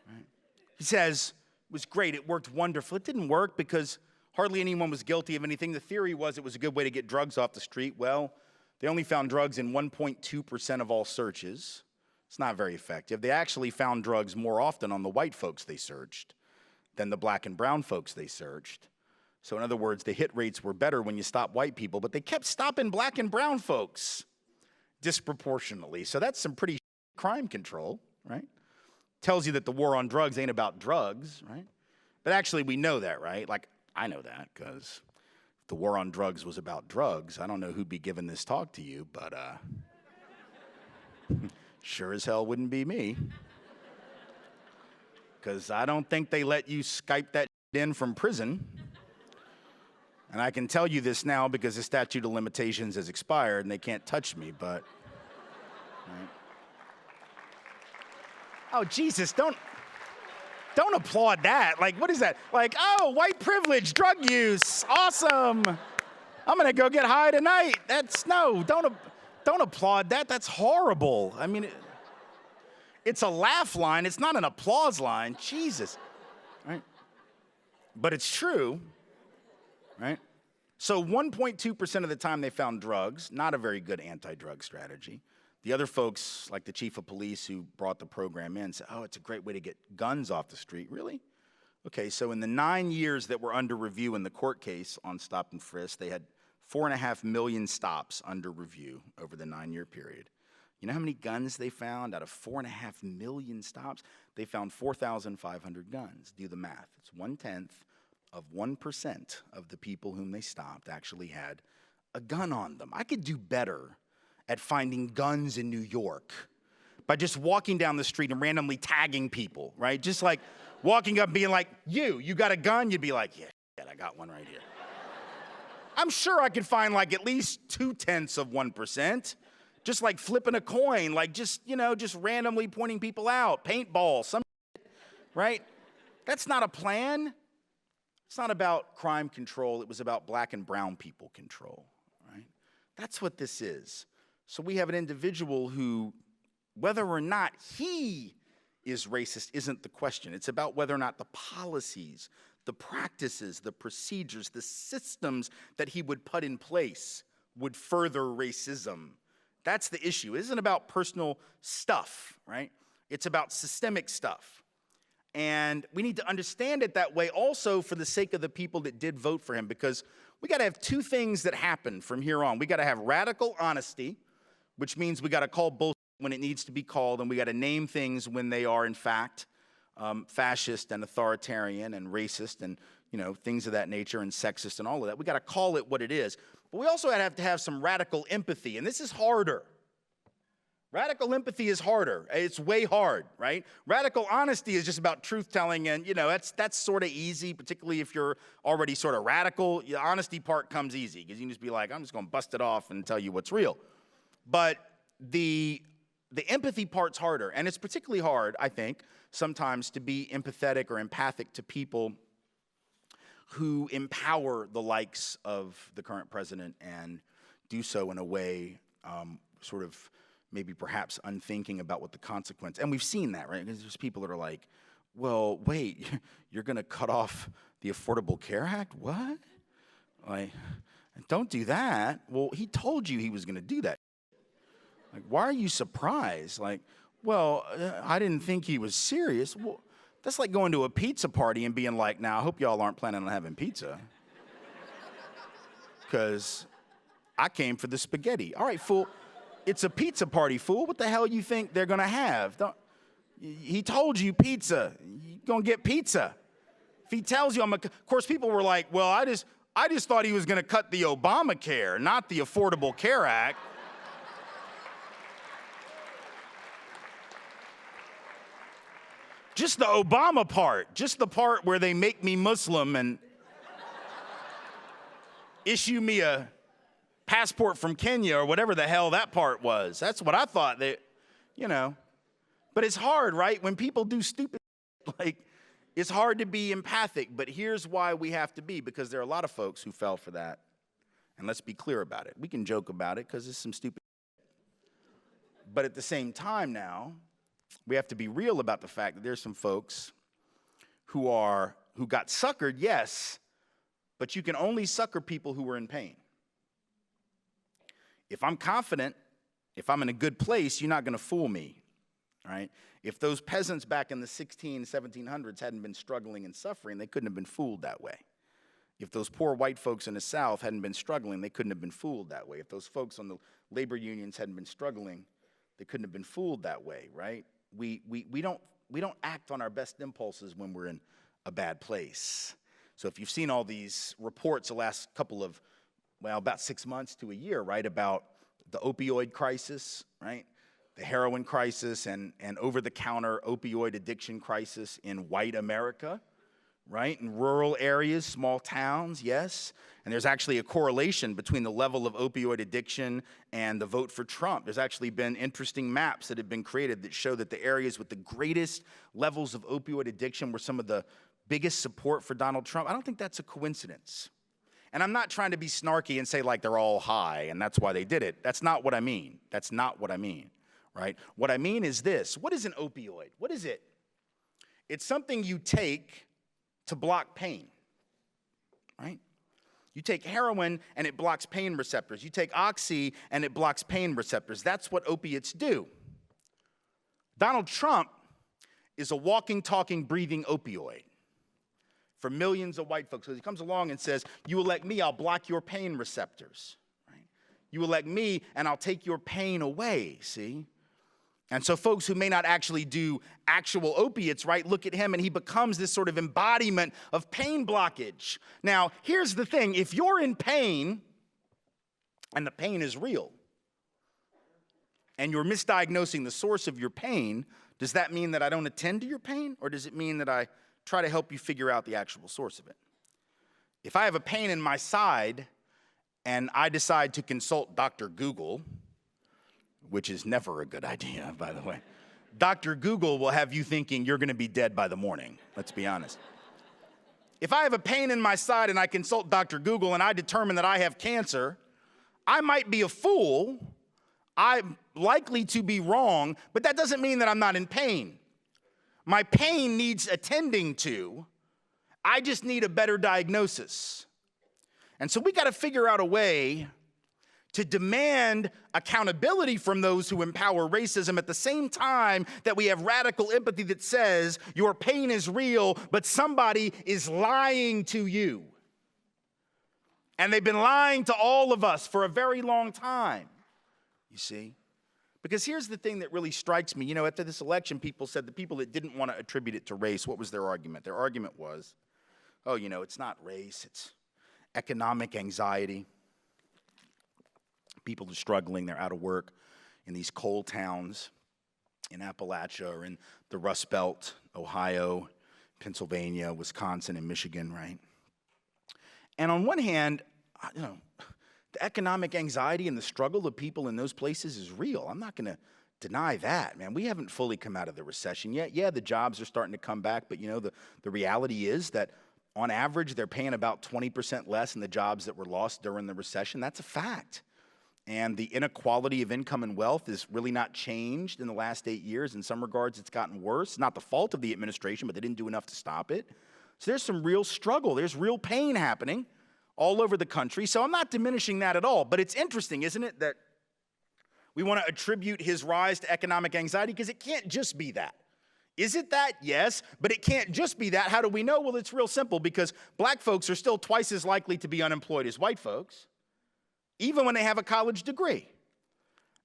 Right? He says, it was great, it worked wonderful. It didn't work because hardly anyone was guilty of anything. The theory was it was a good way to get drugs off the street. Well, they only found drugs in 1.2% of all searches. It's not very effective. They actually found drugs more often on the white folks they searched than the black and brown folks they searched. So in other words, the hit rates were better when you stopped white people, but they kept stopping black and brown folks disproportionately. So that's some pretty crime control, right? Tells you that the war on drugs ain't about drugs, right? But actually, we know that, right? Like, I know that, because if the war on drugs was about drugs, I don't know who'd be giving this talk to you, but sure as hell wouldn't be me. Because I don't think they let you Skype that in from prison. And I can tell you this now because the statute of limitations has expired and they can't touch me, but... Right? Oh, Jesus, don't applaud that. Like, what is that? Like, oh, white privilege, drug use, awesome. I'm gonna go get high tonight. Don't applaud that. That's horrible. I mean, it's a laugh line. It's not an applause line. Jesus, right? But it's true, right? So 1.2% of the time they found drugs, not a very good anti-drug strategy. The other folks, like the chief of police who brought the program in, said, oh, it's a great way to get guns off the street. Really? Okay, so in the 9 years that were under review in the court case on stop and frisk, they had 4.5 million stops under review over the 9-year period. You know how many guns they found out of 4.5 million stops? They found 4,500 guns. Do the math. It's 1/10 of 1% of the people whom they stopped actually had a gun on them. I could do better at finding guns in New York by just walking down the street and randomly tagging people, right? Just like walking up and being like, you got a gun? You'd be like, yeah, I got one right here. I'm sure I could find like at least 0.2 of 1%, just like flipping a coin, like just randomly pointing people out, paintball, some shit, right? That's not a plan. It's not about crime control. It was about black and brown people control, right? That's what this is. So we have an individual who, whether or not he is racist isn't the question. It's about whether or not the policies, the practices, the procedures, the systems that he would put in place would further racism That's the issue. It isn't about personal stuff, right? It's about systemic stuff. And we need to understand it that way also for the sake of the people that did vote for him, because we got to have two things that happen from here on. We got to have radical honesty, which means we got to call bullshit when it needs to be called, and we got to name things when they are, in fact, fascist and authoritarian and racist and, things of that nature, and sexist and all of that. We got to call it what it is. But we also have to have some radical empathy, and this is harder. Radical empathy is harder. It's way hard, right? Radical honesty is just about truth-telling, and, that's sort of easy, particularly if you're already sort of radical. The honesty part comes easy, because you can just be like, I'm just going to bust it off and tell you what's real. But the empathy part's harder, and it's particularly hard, I think, sometimes to be empathetic or empathic to people who empower the likes of the current president and do so in a way sort of maybe perhaps unthinking about what the consequence. And we've seen that, right? Because there's people that are like, well, wait, you're going to cut off the Affordable Care Act? What? Like, don't do that. Well, he told you he was going to do that. Like, why are you surprised? Like, well, I didn't think he was serious. Well, that's like going to a pizza party and being like, now, I hope y'all aren't planning on having pizza. Because I came for the spaghetti. All right, fool. It's a pizza party, fool. What the hell you think they're going to have? He told you pizza. You're going to get pizza. If he tells you, of course, people were like, well, I just thought he was going to cut the Obamacare, not the Affordable Care Act. Just the Obama part, just the part where they make me Muslim and issue me a passport from Kenya or whatever the hell that part was. That's what I thought that, But it's hard, right? When people do stupid, it's hard to be empathic. But here's why we have to be, because there are a lot of folks who fell for that. And let's be clear about it. We can joke about it because it's some stupid. But at the same time now, we have to be real about the fact that there's some folks who got suckered, yes, but you can only sucker people who are in pain. If I'm confident, if I'm in a good place, you're not going to fool me, right? If those peasants back in the 1700s hadn't been struggling and suffering, they couldn't have been fooled that way. If those poor white folks in the South hadn't been struggling, they couldn't have been fooled that way. If those folks on the labor unions hadn't been struggling, they couldn't have been fooled that way, right? We don't act on our best impulses when we're in a bad place. So if you've seen all these reports the last couple of, about 6 months to a year, right, about the opioid crisis, right, the heroin crisis and over-the-counter opioid addiction crisis in white America, right, in rural areas, small towns, yes. And there's actually a correlation between the level of opioid addiction and the vote for Trump. There's actually been interesting maps that have been created that show that the areas with the greatest levels of opioid addiction were some of the biggest support for Donald Trump. I don't think that's a coincidence. And I'm not trying to be snarky and say like they're all high and that's why they did it. That's not what I mean. That's not what I mean, right? What I mean is this. What is an opioid? What is it? It's something you take to block pain, right? You take heroin and it blocks pain receptors. You take oxy and it blocks pain receptors. That's what opiates do. Donald Trump is a walking, talking, breathing opioid for millions of white folks. So he comes along and says, you elect me, I'll block your pain receptors, right? You elect me and I'll take your pain away, see? And so folks who may not actually do actual opiates, right, look at him and he becomes this sort of embodiment of pain blockage. Now, here's the thing. If you're in pain and the pain is real and you're misdiagnosing the source of your pain, does that mean that I don't attend to your pain, or does it mean that I try to help you figure out the actual source of it? If I have a pain in my side and I decide to consult Dr. Google, which is never a good idea, by the way. Dr. Google will have you thinking you're going to be dead by the morning, let's be honest. If I have a pain in my side and I consult Dr. Google and I determine that I have cancer, I might be a fool. I'm likely to be wrong, but that doesn't mean that I'm not in pain. My pain needs attending to. I just need a better diagnosis. And so we got to figure out a way to demand accountability from those who empower racism at the same time that we have radical empathy that says your pain is real, but somebody is lying to you. And they've been lying to all of us for a very long time, you see? Because here's the thing that really strikes me. You know, after this election, people said the people that didn't want to attribute it to race, what was their argument? Their argument was, oh, you know, it's not race, it's economic anxiety. People are struggling, they're out of work in these coal towns in Appalachia or in the Rust Belt, Ohio, Pennsylvania, Wisconsin, and Michigan, right? And on one hand, you know, the economic anxiety and the struggle of people in those places is real. I'm not gonna deny that, man. We haven't fully come out of the recession yet. Yeah, the jobs are starting to come back, but you know, the reality is that on average, they're paying about 20% less in the jobs that were lost during the recession. That's a fact. And the inequality of income and wealth is really not changed in the last 8 years. In some regards, it's gotten worse. Not the fault of the administration, but they didn't do enough to stop it. So there's some real struggle. There's real pain happening all over the country. So I'm not diminishing that at all. But it's interesting, isn't it, that we want to attribute his rise to economic anxiety, because it can't just be that. Is it that? Yes, but it can't just be that. How do we know? Well, it's real simple, because black folks are still twice as likely to be unemployed as white folks, even when they have a college degree.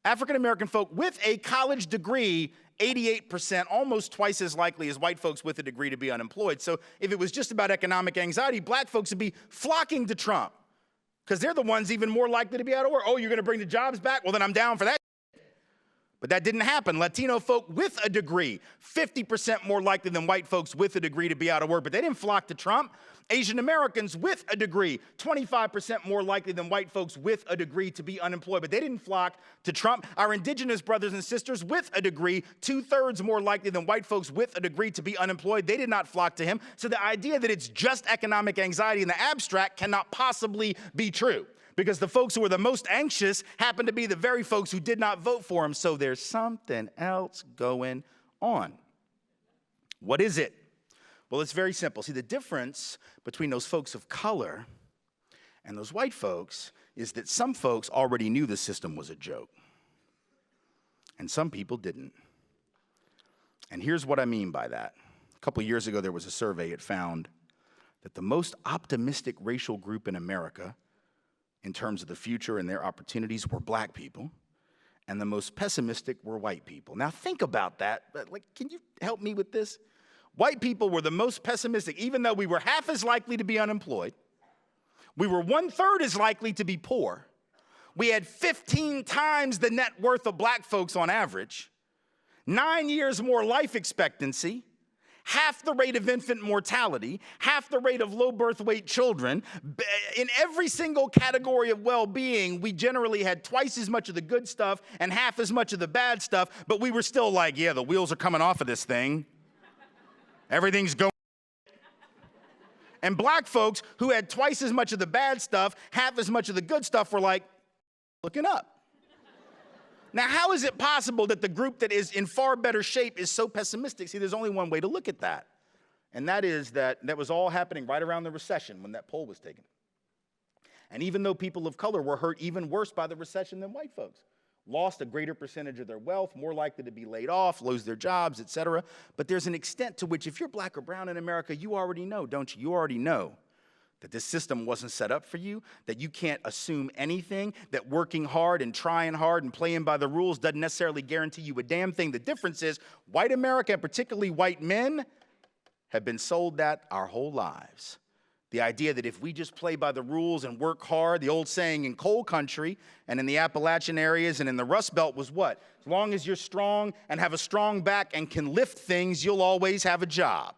African-American folk with a college degree, 88%, almost twice as likely as white folks with a degree to be unemployed. So if it was just about economic anxiety, black folks would be flocking to Trump, because they're the ones even more likely to be out of work. Oh, you're going to bring the jobs back? Well, then I'm down for that. But that didn't happen. Latino folk with a degree, 50% more likely than white folks with a degree to be out of work, but they didn't flock to Trump. Asian Americans with a degree, 25% more likely than white folks with a degree to be unemployed, but they didn't flock to Trump. Our indigenous brothers and sisters with a degree, 2/3 more likely than white folks with a degree to be unemployed, they did not flock to him. So the idea that it's just economic anxiety in the abstract cannot possibly be true, because the folks who were the most anxious happen to be the very folks who did not vote for him. So there's something else going on. What is it? Well, it's very simple. See, the difference between those folks of color and those white folks is that some folks already knew the system was a joke, and some people didn't. And here's what I mean by that. A couple years ago, there was a survey. It found that the most optimistic racial group in America in terms of the future and their opportunities were black people, and the most pessimistic were white people. Now think about that. Like, can you help me with this? White people were the most pessimistic, even though we were half as likely to be unemployed. We were 1/3 as likely to be poor. We had 15 times the net worth of black folks on average, 9 years more life expectancy, half the rate of infant mortality, half the rate of low birth weight children. In every single category of well-being, we generally had twice as much of the good stuff and half as much of the bad stuff, but we were still like, yeah, the wheels are coming off of this thing. Everything's going. And black folks who had twice as much of the bad stuff, half as much of the good stuff, were like, looking up. Now, how is it possible that the group that is in far better shape is so pessimistic? See, there's only one way to look at that, and that is that was all happening right around the recession when that poll was taken. And even though people of color were hurt even worse by the recession than white folks, lost a greater percentage of their wealth, more likely to be laid off, lose their jobs, et cetera. But there's an extent to which, if you're black or brown in America, you already know, don't you? You already know that this system wasn't set up for you, that you can't assume anything, that working hard and trying hard and playing by the rules doesn't necessarily guarantee you a damn thing. The difference is white America, and particularly white men, have been sold that our whole lives. The idea that if we just play by the rules and work hard, the old saying in coal country and in the Appalachian areas and in the Rust Belt was what? As long as you're strong and have a strong back and can lift things, you'll always have a job.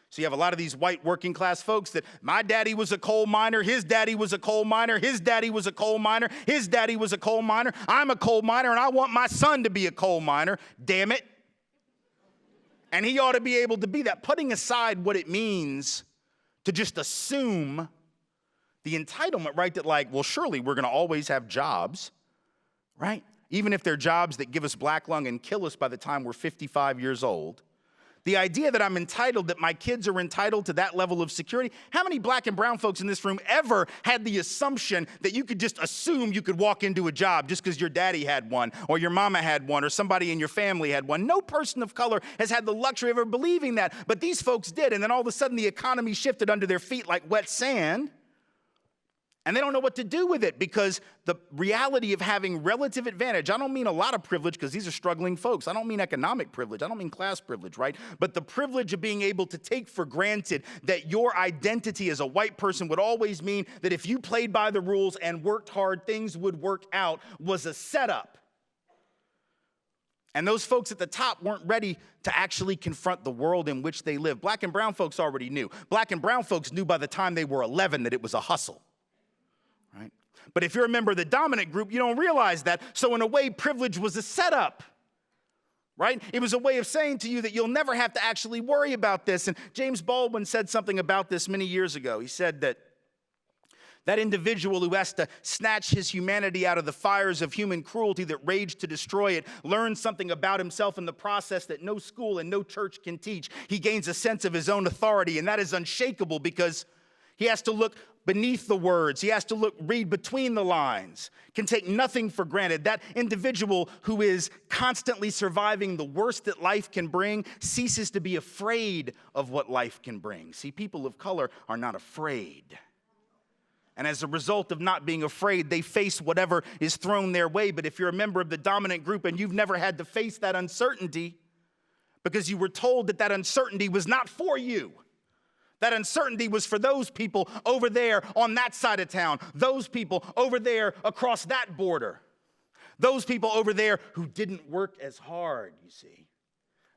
So you have a lot of these white working class folks that my daddy was a coal miner, his daddy was a coal miner, his daddy was a coal miner, his daddy was a coal miner, I'm a coal miner, and I want my son to be a coal miner, damn it. And he ought to be able to be that. Putting aside what it means to just assume the entitlement, right, that like, well, surely we're going to always have jobs, right? Even if they're jobs that give us black lung and kill us by the time we're 55 years old. The idea that I'm entitled, that my kids are entitled to that level of security. How many black and brown folks in this room ever had the assumption that you could just assume you could walk into a job just because your daddy had one, or your mama had one, or somebody in your family had one? No person of color has had the luxury of ever believing that, but these folks did, and then all of a sudden the economy shifted under their feet like wet sand, and they don't know what to do with it, because the reality of having relative advantage, I don't mean a lot of privilege because these are struggling folks. I don't mean economic privilege. I don't mean class privilege, right? But the privilege of being able to take for granted that your identity as a white person would always mean that if you played by the rules and worked hard, things would work out, was a setup. And those folks at the top weren't ready to actually confront the world in which they live. Black and brown folks already knew. Black and brown folks knew by the time they were 11 that it was a hustle. Right? But if you're a member of the dominant group, you don't realize that. So in a way, privilege was a setup, right? It was a way of saying to you that you'll never have to actually worry about this. And James Baldwin said something about this many years ago. He said that individual who has to snatch his humanity out of the fires of human cruelty that rage to destroy it learns something about himself in the process that no school and no church can teach. He gains a sense of his own authority, and that is unshakable because he has to look beneath the words. He has to read between the lines, can take nothing for granted. That individual who is constantly surviving the worst that life can bring ceases to be afraid of what life can bring. See, people of color are not afraid. And as a result of not being afraid, they face whatever is thrown their way. But if you're a member of the dominant group and you've never had to face that uncertainty because you were told that that uncertainty was not for you, that uncertainty was for those people over there on that side of town, those people over there across that border, those people over there who didn't work as hard, you see.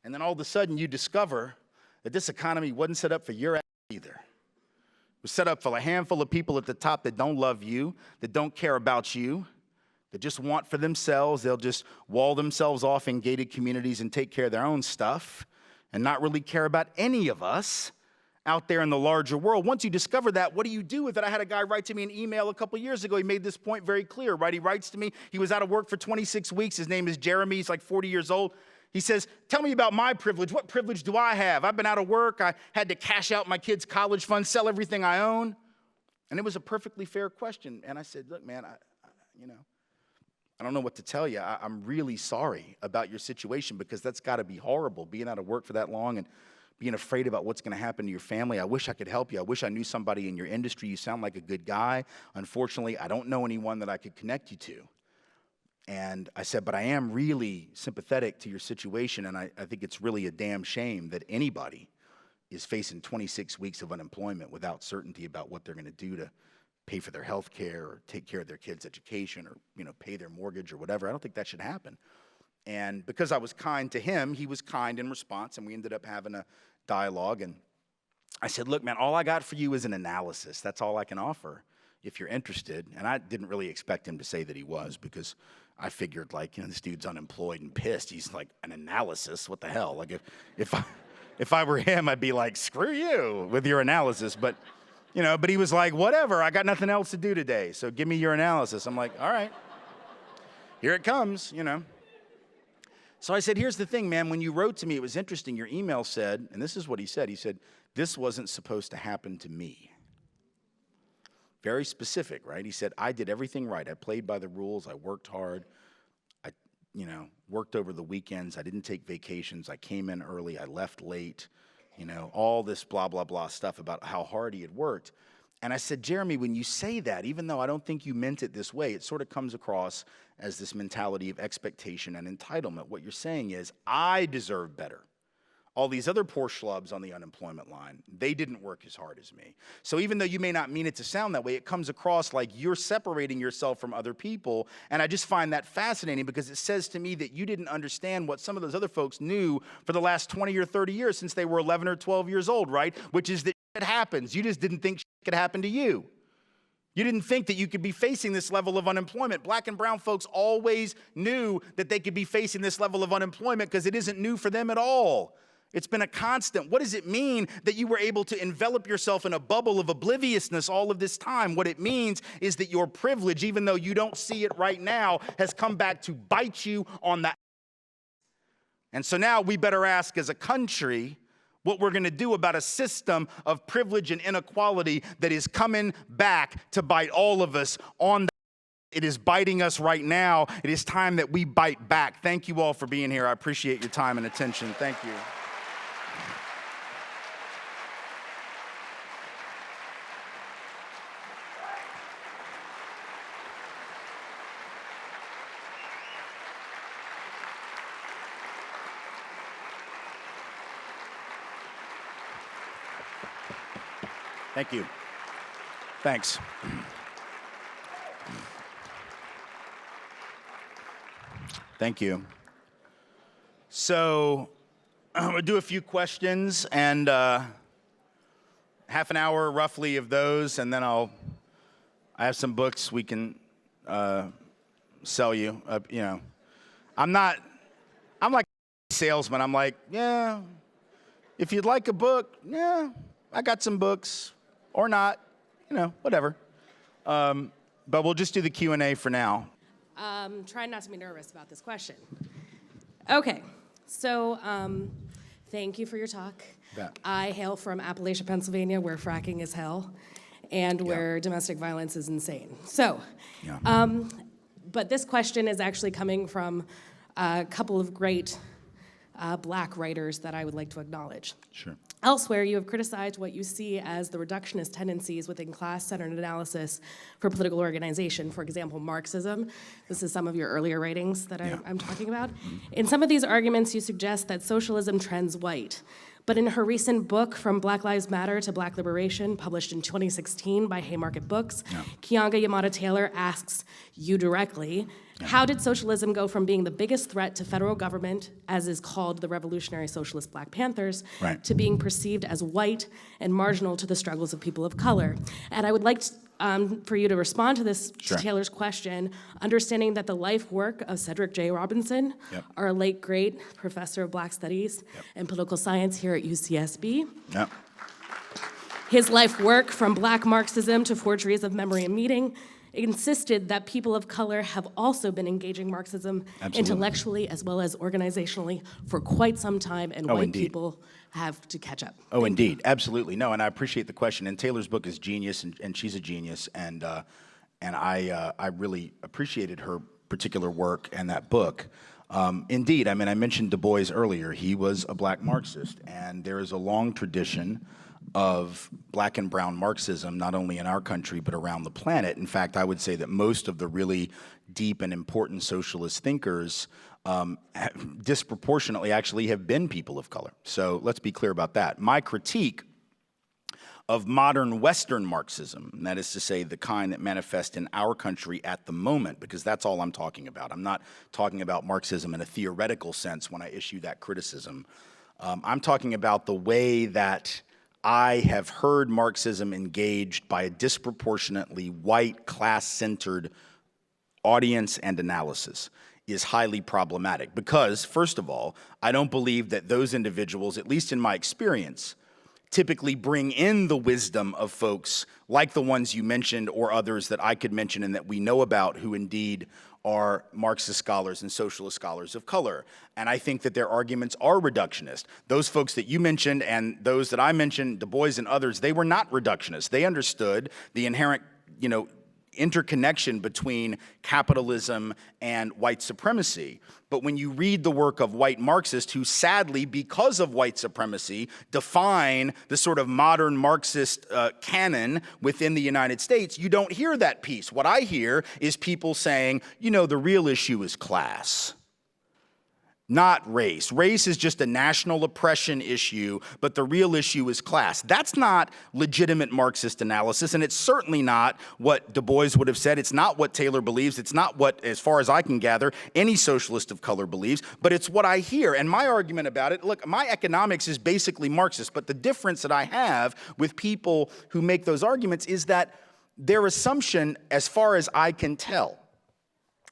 And then all of a sudden you discover that this economy wasn't set up for your ass either. It was set up for a handful of people at the top that don't love you, that don't care about you, that just want for themselves. They'll just wall themselves off in gated communities and take care of their own stuff and not really care about any of us out there in the larger world. Once you discover that, what do you do with it? I had a guy write to me an email a couple years ago. He made this point very clear, right? He writes to me. He was out of work for 26 weeks. His name is Jeremy. He's like 40 years old. He says, tell me about my privilege. What privilege do I have? I've been out of work. I had to cash out my kids' college fund, sell everything I own. And it was a perfectly fair question. And I said, look, man, I don't know what to tell you. I'm really sorry about your situation because that's got to be horrible, being out of work for that long and being afraid about what's going to happen to your family. I wish I could help you. I wish I knew somebody in your industry. You sound like a good guy. Unfortunately, I don't know anyone that I could connect you to. And I said, but I am really sympathetic to your situation, and I think it's really a damn shame that anybody is facing 26 weeks of unemployment without certainty about what they're going to do to pay for their health care or take care of their kids' education or pay their mortgage or whatever. I don't think that should happen. And because I was kind to him, he was kind in response, and we ended up having a dialogue. And I said, look, man, all I got for you is an analysis. That's all I can offer if you're interested. And I didn't really expect him to say that he was, because I figured, like, this dude's unemployed and pissed. He's like, an analysis? What the hell? Like, if I were him, I'd be like, screw you with your analysis. But, but he was like, whatever, I got nothing else to do today, so give me your analysis. I'm like, all right, here it comes, So I said, here's the thing, man. When you wrote to me, it was interesting. Your email said, and this is what he said, this wasn't supposed to happen to me. Very specific, right? He said, I did everything right. I played by the rules. I worked hard. I, worked over the weekends. I didn't take vacations. I came in early. I left late. All this blah, blah, blah stuff about how hard he had worked. And I said, Jeremy, when you say that, even though I don't think you meant it this way, it sort of comes across as this mentality of expectation and entitlement. What you're saying is, I deserve better. All these other poor schlubs on the unemployment line, they didn't work as hard as me. So even though you may not mean it to sound that way, it comes across like you're separating yourself from other people. And I just find that fascinating because it says to me that you didn't understand what some of those other folks knew for the last 20 or 30 years since they were 11 or 12 years old, right? Which is that it happens. You just didn't think it could happen to you. You didn't think that you could be facing this level of unemployment. Black and brown folks always knew that they could be facing this level of unemployment because it isn't new for them at all. It's been a constant. What does it mean that you were able to envelop yourself in a bubble of obliviousness all of this time? What it means is that your privilege, even though you don't see it right now, has come back to bite you on the. And so now we better ask as a country, what we're going to do about a system of privilege and inequality that is coming back to bite all of us on the. It is biting us right now. It is time that we bite back. Thank you all for being here. I appreciate your time and attention. Thank you. Thank you. Thanks. Thank you. So I'm gonna do a few questions and half an hour roughly of those, and then I have some books we can sell you. You know, I'm like a salesman. I'm like, yeah, if you'd like a book, yeah, I got some books, or not, you know, whatever. But we'll just do the Q&A for now. Try not to be nervous about this question. Okay, so thank you for your talk. Bet. I hail from Appalachia, Pennsylvania, where fracking is hell and where domestic violence is insane. So, but this question is actually coming from a couple of great black writers that I would like to acknowledge. Sure. Elsewhere, you have criticized what you see as the reductionist tendencies within class-centered analysis for political organization, for example, Marxism. This is some of your earlier writings that I'm talking about. In some of these arguments, you suggest that socialism trends white. But in her recent book, From Black Lives Matter to Black Liberation, published in 2016 by Haymarket Books, Keeanga-Yamahtta Taylor asks you directly, how did socialism go from being the biggest threat to federal government, as is called the Revolutionary Socialist Black Panthers, to being perceived as white and marginal to the struggles of people of color? And I would like for you to respond to this, to Taylor's question, understanding that the life work of Cedric J. Robinson, our late great professor of Black Studies and Political Science here at UCSB, his life work from Black Marxism to Forgeries of Memory and Meaning, insisted that people of color have also been engaging Marxism intellectually as well as organizationally for quite some time, and white people have to catch up. Oh, indeed, absolutely. No, and I appreciate the question. And Taylor's book is genius, and she's a genius, and I really appreciated her particular work and that book. Indeed, I mean, I mentioned Du Bois earlier. He was a black Marxist, and there is a long tradition of black and brown Marxism, not only in our country, but around the planet. In fact, I would say that most of the really deep and important socialist thinkers disproportionately actually have been people of color. So let's be clear about that. My critique of modern Western Marxism, and that is to say the kind that manifests in our country at the moment, because that's all I'm talking about. I'm not talking about Marxism in a theoretical sense when I issue that criticism. I'm talking about the way that I have heard Marxism engaged by a disproportionately white, class-centered audience and analysis is highly problematic because, first of all, I don't believe that those individuals, at least in my experience, typically bring in the wisdom of folks like the ones you mentioned or others that I could mention and that we know about who indeed are Marxist scholars and socialist scholars of color. And I think that their arguments are reductionist. Those folks that you mentioned and those that I mentioned, Du Bois and others, they were not reductionist. They understood the inherent, interconnection between capitalism and white supremacy. But when you read the work of white Marxists who sadly, because of white supremacy, define the sort of modern Marxist canon within the United States, you don't hear that piece. What I hear is people saying, the real issue is class, not race. Race is just a national oppression issue, but the real issue is class. That's not legitimate Marxist analysis, and it's certainly not what Du Bois would have said. It's not what Taylor believes. It's not what, as far as I can gather, any socialist of color believes, but it's what I hear. And my argument about it, look, my economics is basically Marxist, but the difference that I have with people who make those arguments is that their assumption, as far as I can tell,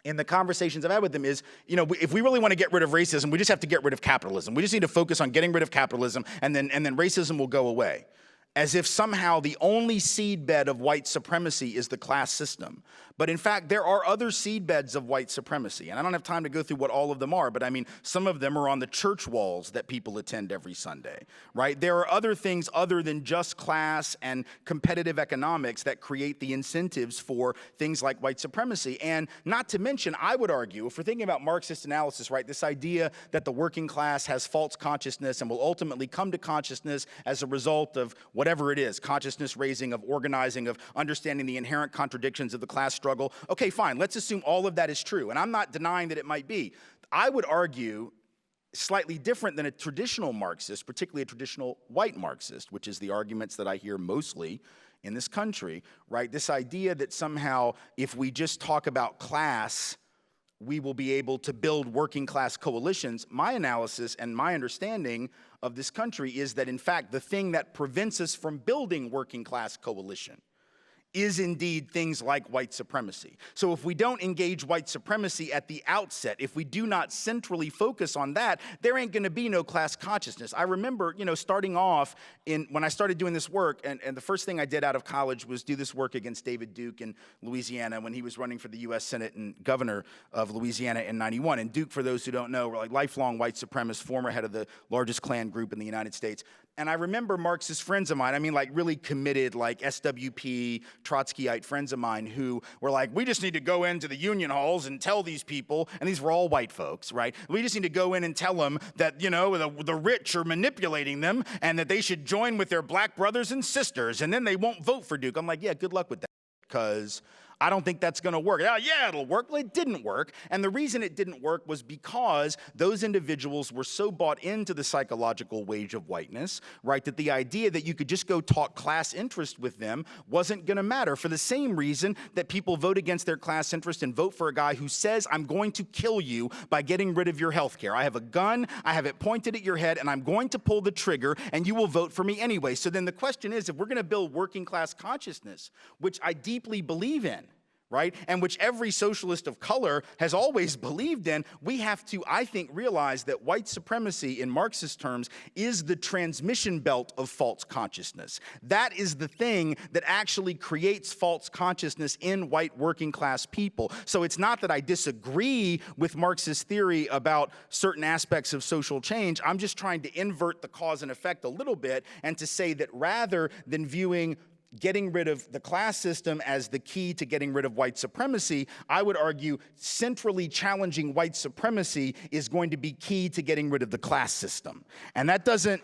in the conversations I've had with them is, if we really want to get rid of racism, we just have to get rid of capitalism. We just need to focus on getting rid of capitalism, and then racism will go away. As if somehow the only seedbed of white supremacy is the class system. But in fact, there are other seedbeds of white supremacy. And I don't have time to go through what all of them are, but I mean, some of them are on the church walls that people attend every Sunday, right? There are other things other than just class and competitive economics that create the incentives for things like white supremacy. And not to mention, I would argue, if we're thinking about Marxist analysis, right, this idea that the working class has false consciousness and will ultimately come to consciousness as a result of whatever it is, consciousness raising, of organizing, of understanding the inherent contradictions of the class struggle. Okay, fine, let's assume all of that is true. And I'm not denying that it might be. I would argue slightly different than a traditional Marxist, particularly a traditional white Marxist, which is the arguments that I hear mostly in this country, right? This idea that somehow if we just talk about class, we will be able to build working class coalitions. My analysis and my understanding of this country is that, in fact, the thing that prevents us from building working class coalition is indeed things like white supremacy. So if we don't engage white supremacy at the outset, if we do not centrally focus on that, there ain't gonna be no class consciousness. I remember, starting off when I started doing this work, and the first thing I did out of college was do this work against David Duke in Louisiana when he was running for the US Senate and governor of Louisiana in '91. And Duke, for those who don't know, were like lifelong white supremacist, former head of the largest Klan group in the United States. And I remember Marxist friends of mine, I mean like really committed, like SWP, Trotskyite friends of mine who were like, we just need to go into the union halls and tell these people, and these were all white folks, right? We just need to go in and tell them that, the rich are manipulating them and that they should join with their black brothers and sisters, and then they won't vote for Duke. I'm like, yeah, good luck with that, because I don't think that's gonna work. Yeah, it'll work. Well, it didn't work. And the reason it didn't work was because those individuals were so bought into the psychological wage of whiteness, right, that the idea that you could just go talk class interest with them wasn't gonna matter, for the same reason that people vote against their class interest and vote for a guy who says, I'm going to kill you by getting rid of your health care. I have a gun, I have it pointed at your head, and I'm going to pull the trigger, and you will vote for me anyway. So then the question is, if we're gonna build working class consciousness, which I deeply believe in, right, and which every socialist of color has always believed in, we have to, I think, realize that white supremacy, in Marxist terms, is the transmission belt of false consciousness. That is the thing that actually creates false consciousness in white working class people. So it's not that I disagree with Marxist theory about certain aspects of social change. I'm just trying to invert the cause and effect a little bit and to say that rather than viewing getting rid of the class system as the key to getting rid of white supremacy, I would argue centrally challenging white supremacy is going to be key to getting rid of the class system. And that doesn't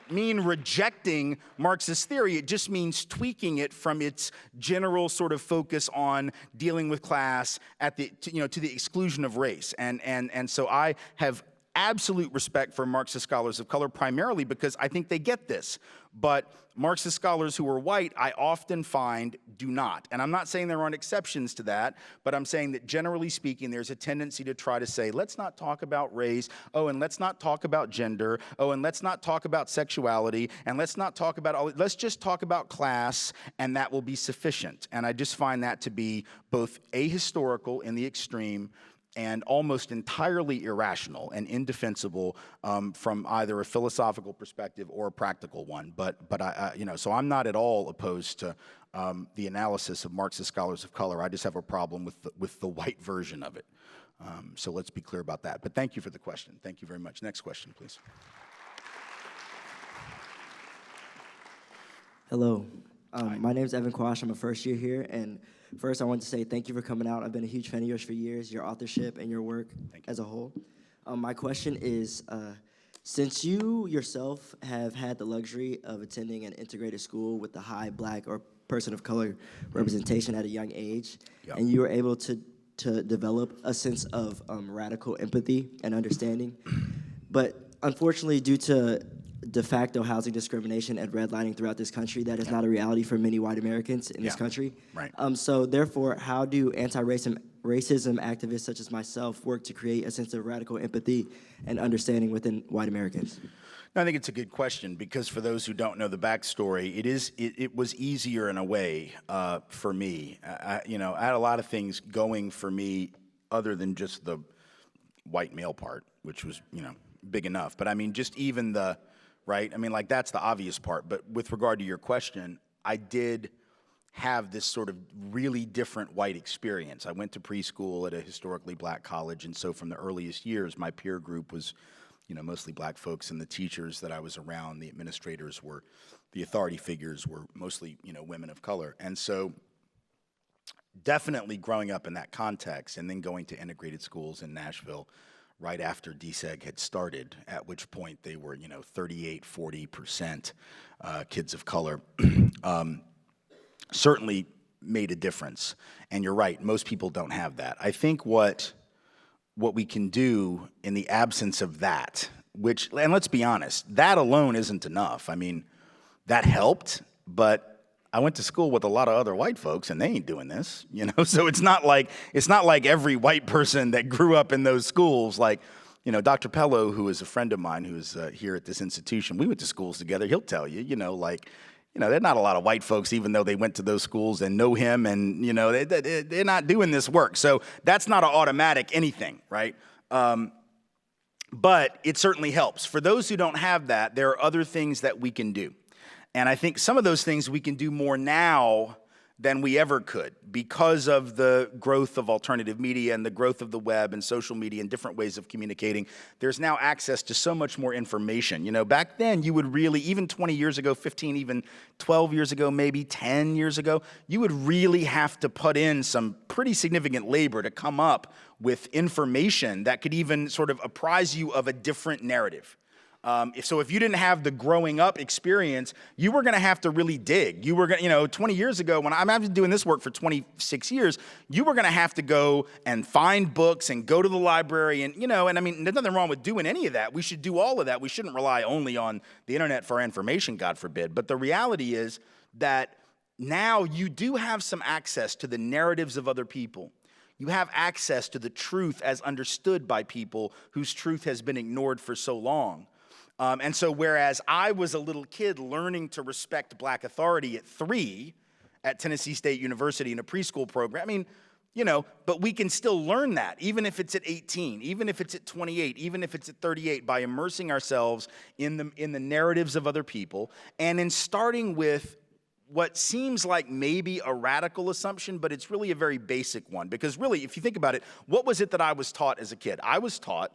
mean rejecting Marxist theory. It just means tweaking it from its general sort of focus on dealing with class to the exclusion of race. And so I have absolute respect for Marxist scholars of color, primarily because I think they get this. But Marxist scholars who are white, I often find, do not. And I'm not saying there aren't exceptions to that, but I'm saying that generally speaking, there's a tendency to try to say, let's not talk about race, and let's not talk about gender, and let's not talk about sexuality, and let's not talk about let's just talk about class, and that will be sufficient. And I just find that to be both ahistorical in the extreme and almost entirely irrational and indefensible from either a philosophical perspective or a practical one. But so I'm not at all opposed to the analysis of Marxist scholars of color. I just have a problem with the white version of it. So let's be clear about that. But thank you for the question. Thank you very much. Next question, please. Hello. My name is Evan Quash. I'm a first year here, and first I want to say thank you for coming out. I've been a huge fan of yours for years, your authorship and your work as a whole. My question is, since you yourself have had the luxury of attending an integrated school with the high black or person of color representation at a young age, and you were able to develop a sense of radical empathy and understanding, but unfortunately due to de facto housing discrimination and redlining throughout this country, that is not a reality for many white Americans in this country. Right. So therefore, how do anti-racism activists such as myself work to create a sense of radical empathy and understanding within white Americans? No, I think it's a good question, because for those who don't know the backstory, it was easier in a way for me. I had a lot of things going for me other than just the white male part, which was big enough. But I mean, just even the right? I mean, like, that's the obvious part. But with regard to your question, I did have this sort of really different white experience. I went to preschool at a historically black college, and so from the earliest years, my peer group was, mostly black folks, and the teachers that I was around, the administrators were, the authority figures were mostly, women of color. And so definitely growing up in that context and then going to integrated schools in Nashville right after DSEG had started, at which point they were, 38, 40% kids of color, certainly made a difference. And you're right, most people don't have that. I think what we can do in the absence of that, and let's be honest, that alone isn't enough. I mean, that helped, but I went to school with a lot of other white folks, and they ain't doing this, So it's not like every white person that grew up in those schools, like, Dr. Pello, who is a friend of mine, who's here at this institution, we went to schools together. He'll tell you, there are not a lot of white folks, even though they went to those schools and know him, and they're not doing this work. So that's not an automatic anything, right? But it certainly helps. For those who don't have that, there are other things that we can do. And I think some of those things we can do more now than we ever could because of the growth of alternative media and the growth of the web and social media and different ways of communicating. There's now access to so much more information. Back then you would really, even 20 years ago, 15, even 12 years ago, maybe 10 years ago, you would really have to put in some pretty significant labor to come up with information that could even sort of apprise you of a different narrative. If you didn't have the growing up experience, you were going to have to really dig. You were going to, 20 years ago, when I've been doing this work for 26 years, you were going to have to go and find books and go to the library and, and I mean, there's nothing wrong with doing any of that. We should do all of that. We shouldn't rely only on the internet for our information, God forbid. But the reality is that now you do have some access to the narratives of other people. You have access to the truth as understood by people whose truth has been ignored for so long. And so whereas I was a little kid learning to respect black authority at 3 at Tennessee State University in a preschool program, I mean, but we can still learn that, even if it's at 18, even if it's at 28, even if it's at 38, by immersing ourselves in the narratives of other people, and in starting with what seems like maybe a radical assumption, but it's really a very basic one. Because really, if you think about it, what was it that I was taught as a kid? I was taught,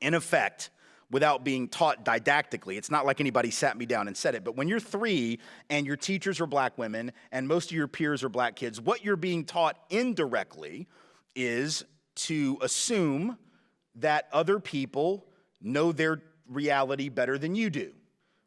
in effect, without being taught didactically. It's not like anybody sat me down and said it, but when you're 3 and your teachers are black women and most of your peers are black kids, what you're being taught indirectly is to assume that other people know their reality better than you do.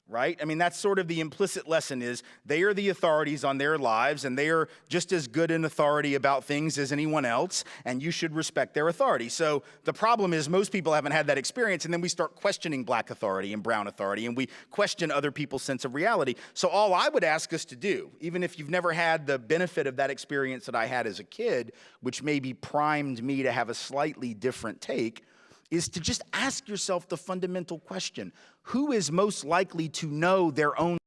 Right? I mean, that's sort of the implicit lesson is they are the authorities on their lives, and they are just as good an authority about things as anyone else, and you should respect their authority. So the problem is most people haven't had that experience, and then we start questioning black authority and brown authority, and we question other people's sense of reality. So all I would ask us to do, even if you've never had the benefit of that experience that I had as a kid, which maybe primed me to have a slightly different take, is to just ask yourself the fundamental question: who is most likely to know their own,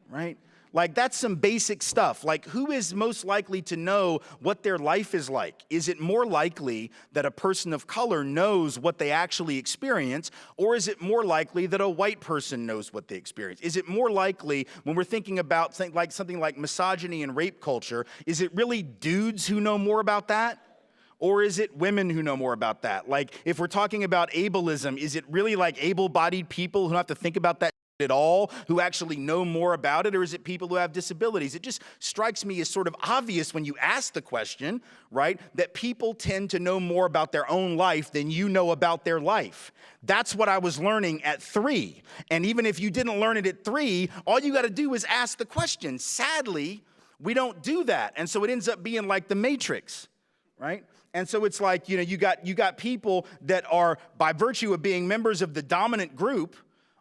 right? Like, that's some basic stuff. Like, who is most likely to know what their life is like? Is it more likely that a person of color knows what they actually experience, or is it more likely that a white person knows what they experience? Is it more likely, when we're thinking about something like misogyny and rape culture, is it really dudes who know more about that? Or is it women who know more about that? Like, if we're talking about ableism, is it really like able-bodied people who don't have to think about that at all, who actually know more about it, or is it people who have disabilities? It just strikes me as sort of obvious when you ask the question, right, that people tend to know more about their own life than you know about their life. That's what I was learning at 3. And even if you didn't learn it at 3, all you got to do is ask the question. Sadly, we don't do that. And so it ends up being like the Matrix, right? And so it's like, you got people that are, by virtue of being members of the dominant group,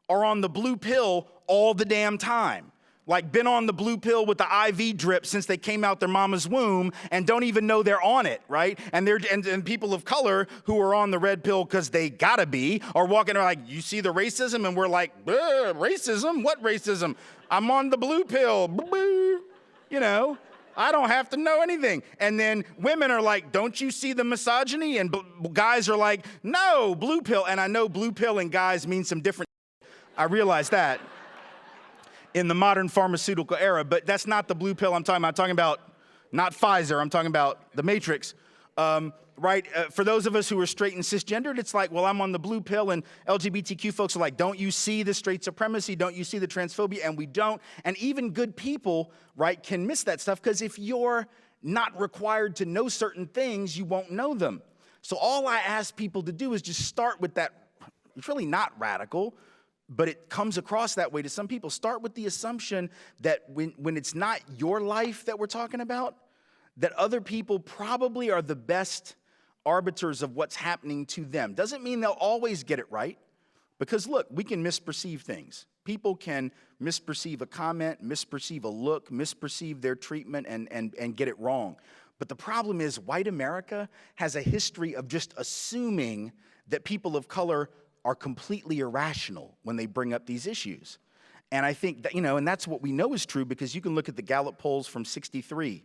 are on the blue pill all the damn time. Like, been on the blue pill with the IV drip since they came out their mama's womb and don't even know they're on it, right? And people of color who are on the red pill because they gotta be are walking around like, you see the racism? And we're like, racism? What racism? I'm on the blue pill. I don't have to know anything. And then women are like, don't you see the misogyny? And guys are like, no, blue pill. And I know blue pill and guys mean some different. I realize that. in the modern pharmaceutical era, but that's not the blue pill I'm talking about. I'm talking about not Pfizer, I'm talking about the Matrix. Right? For those of us who are straight and cisgendered, it's like, well, I'm on the blue pill, and LGBTQ folks are like, don't you see the straight supremacy? Don't you see the transphobia? And we don't. And even good people, right, can miss that stuff, because if you're not required to know certain things, you won't know them. So all I ask people to do is just start with that. It's really not radical, but it comes across that way to some people. Start with the assumption that when it's not your life that we're talking about, that other people probably are the best arbiters of what's happening to them. Doesn't mean they'll always get it right, because look, we can misperceive things. People can misperceive a comment, misperceive a look, misperceive their treatment, and get it wrong. But the problem is, white America has a history of just assuming that people of color are completely irrational when they bring up these issues. And I think that, and that's what we know is true, because you can look at the Gallup polls from '63,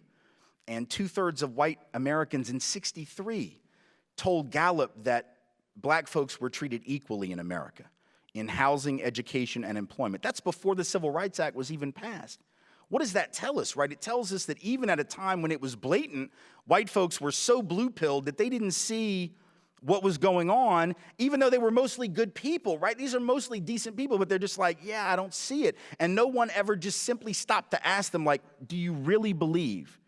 and 2/3 of white Americans in '63 told Gallup that black folks were treated equally in America in housing, education, and employment. That's before the Civil Rights Act was even passed. What does that tell us, right? It tells us that even at a time when it was blatant, white folks were so blue-pilled that they didn't see what was going on, even though they were mostly good people, right? These are mostly decent people, but they're just like, yeah, I don't see it. And no one ever just simply stopped to ask them, like, do you really believe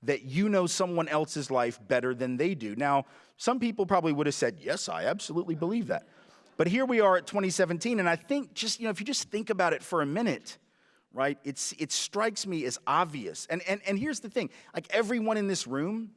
that you know someone else's life better than they do? Now, some people probably would have said, yes, I absolutely believe that. But here we are at 2017, and I think just, if you just think about it for a minute, right, it strikes me as obvious. And here's the thing, like, everyone in this room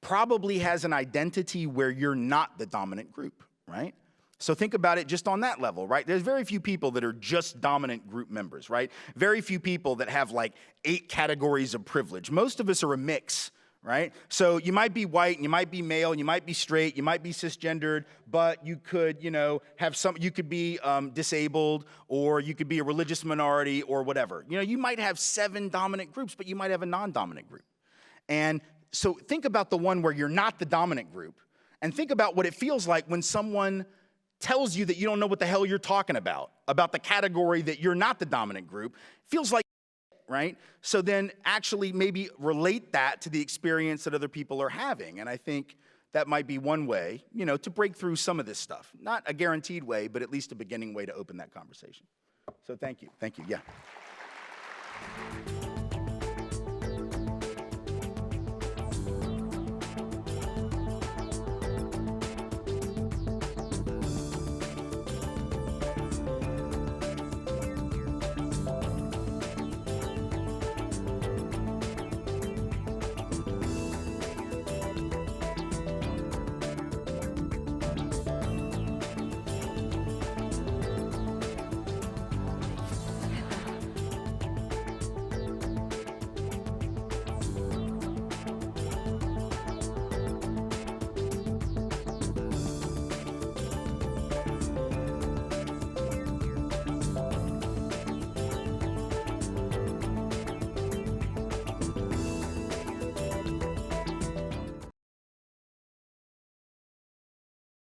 probably has an identity where you're not the dominant group, right? So think about it just on that level, right? There's very few people that are just dominant group members, right? Very few people that have like 8 categories of privilege. Most of us are a mix, right? So you might be white, and you might be male, and you might be straight, you might be cisgendered, but you could, you could be disabled, or you could be a religious minority, or whatever. You might have 7 dominant groups, but you might have a non-dominant group. And so think about the one where you're not the dominant group, and think about what it feels like when someone tells you that you don't know what the hell you're talking about the category that you're not the dominant group. Feels like, right? So then actually maybe relate that to the experience that other people are having. And I think that might be one way, to break through some of this stuff. Not a guaranteed way, but at least a beginning way to open that conversation. So thank you. Thank you. Yeah.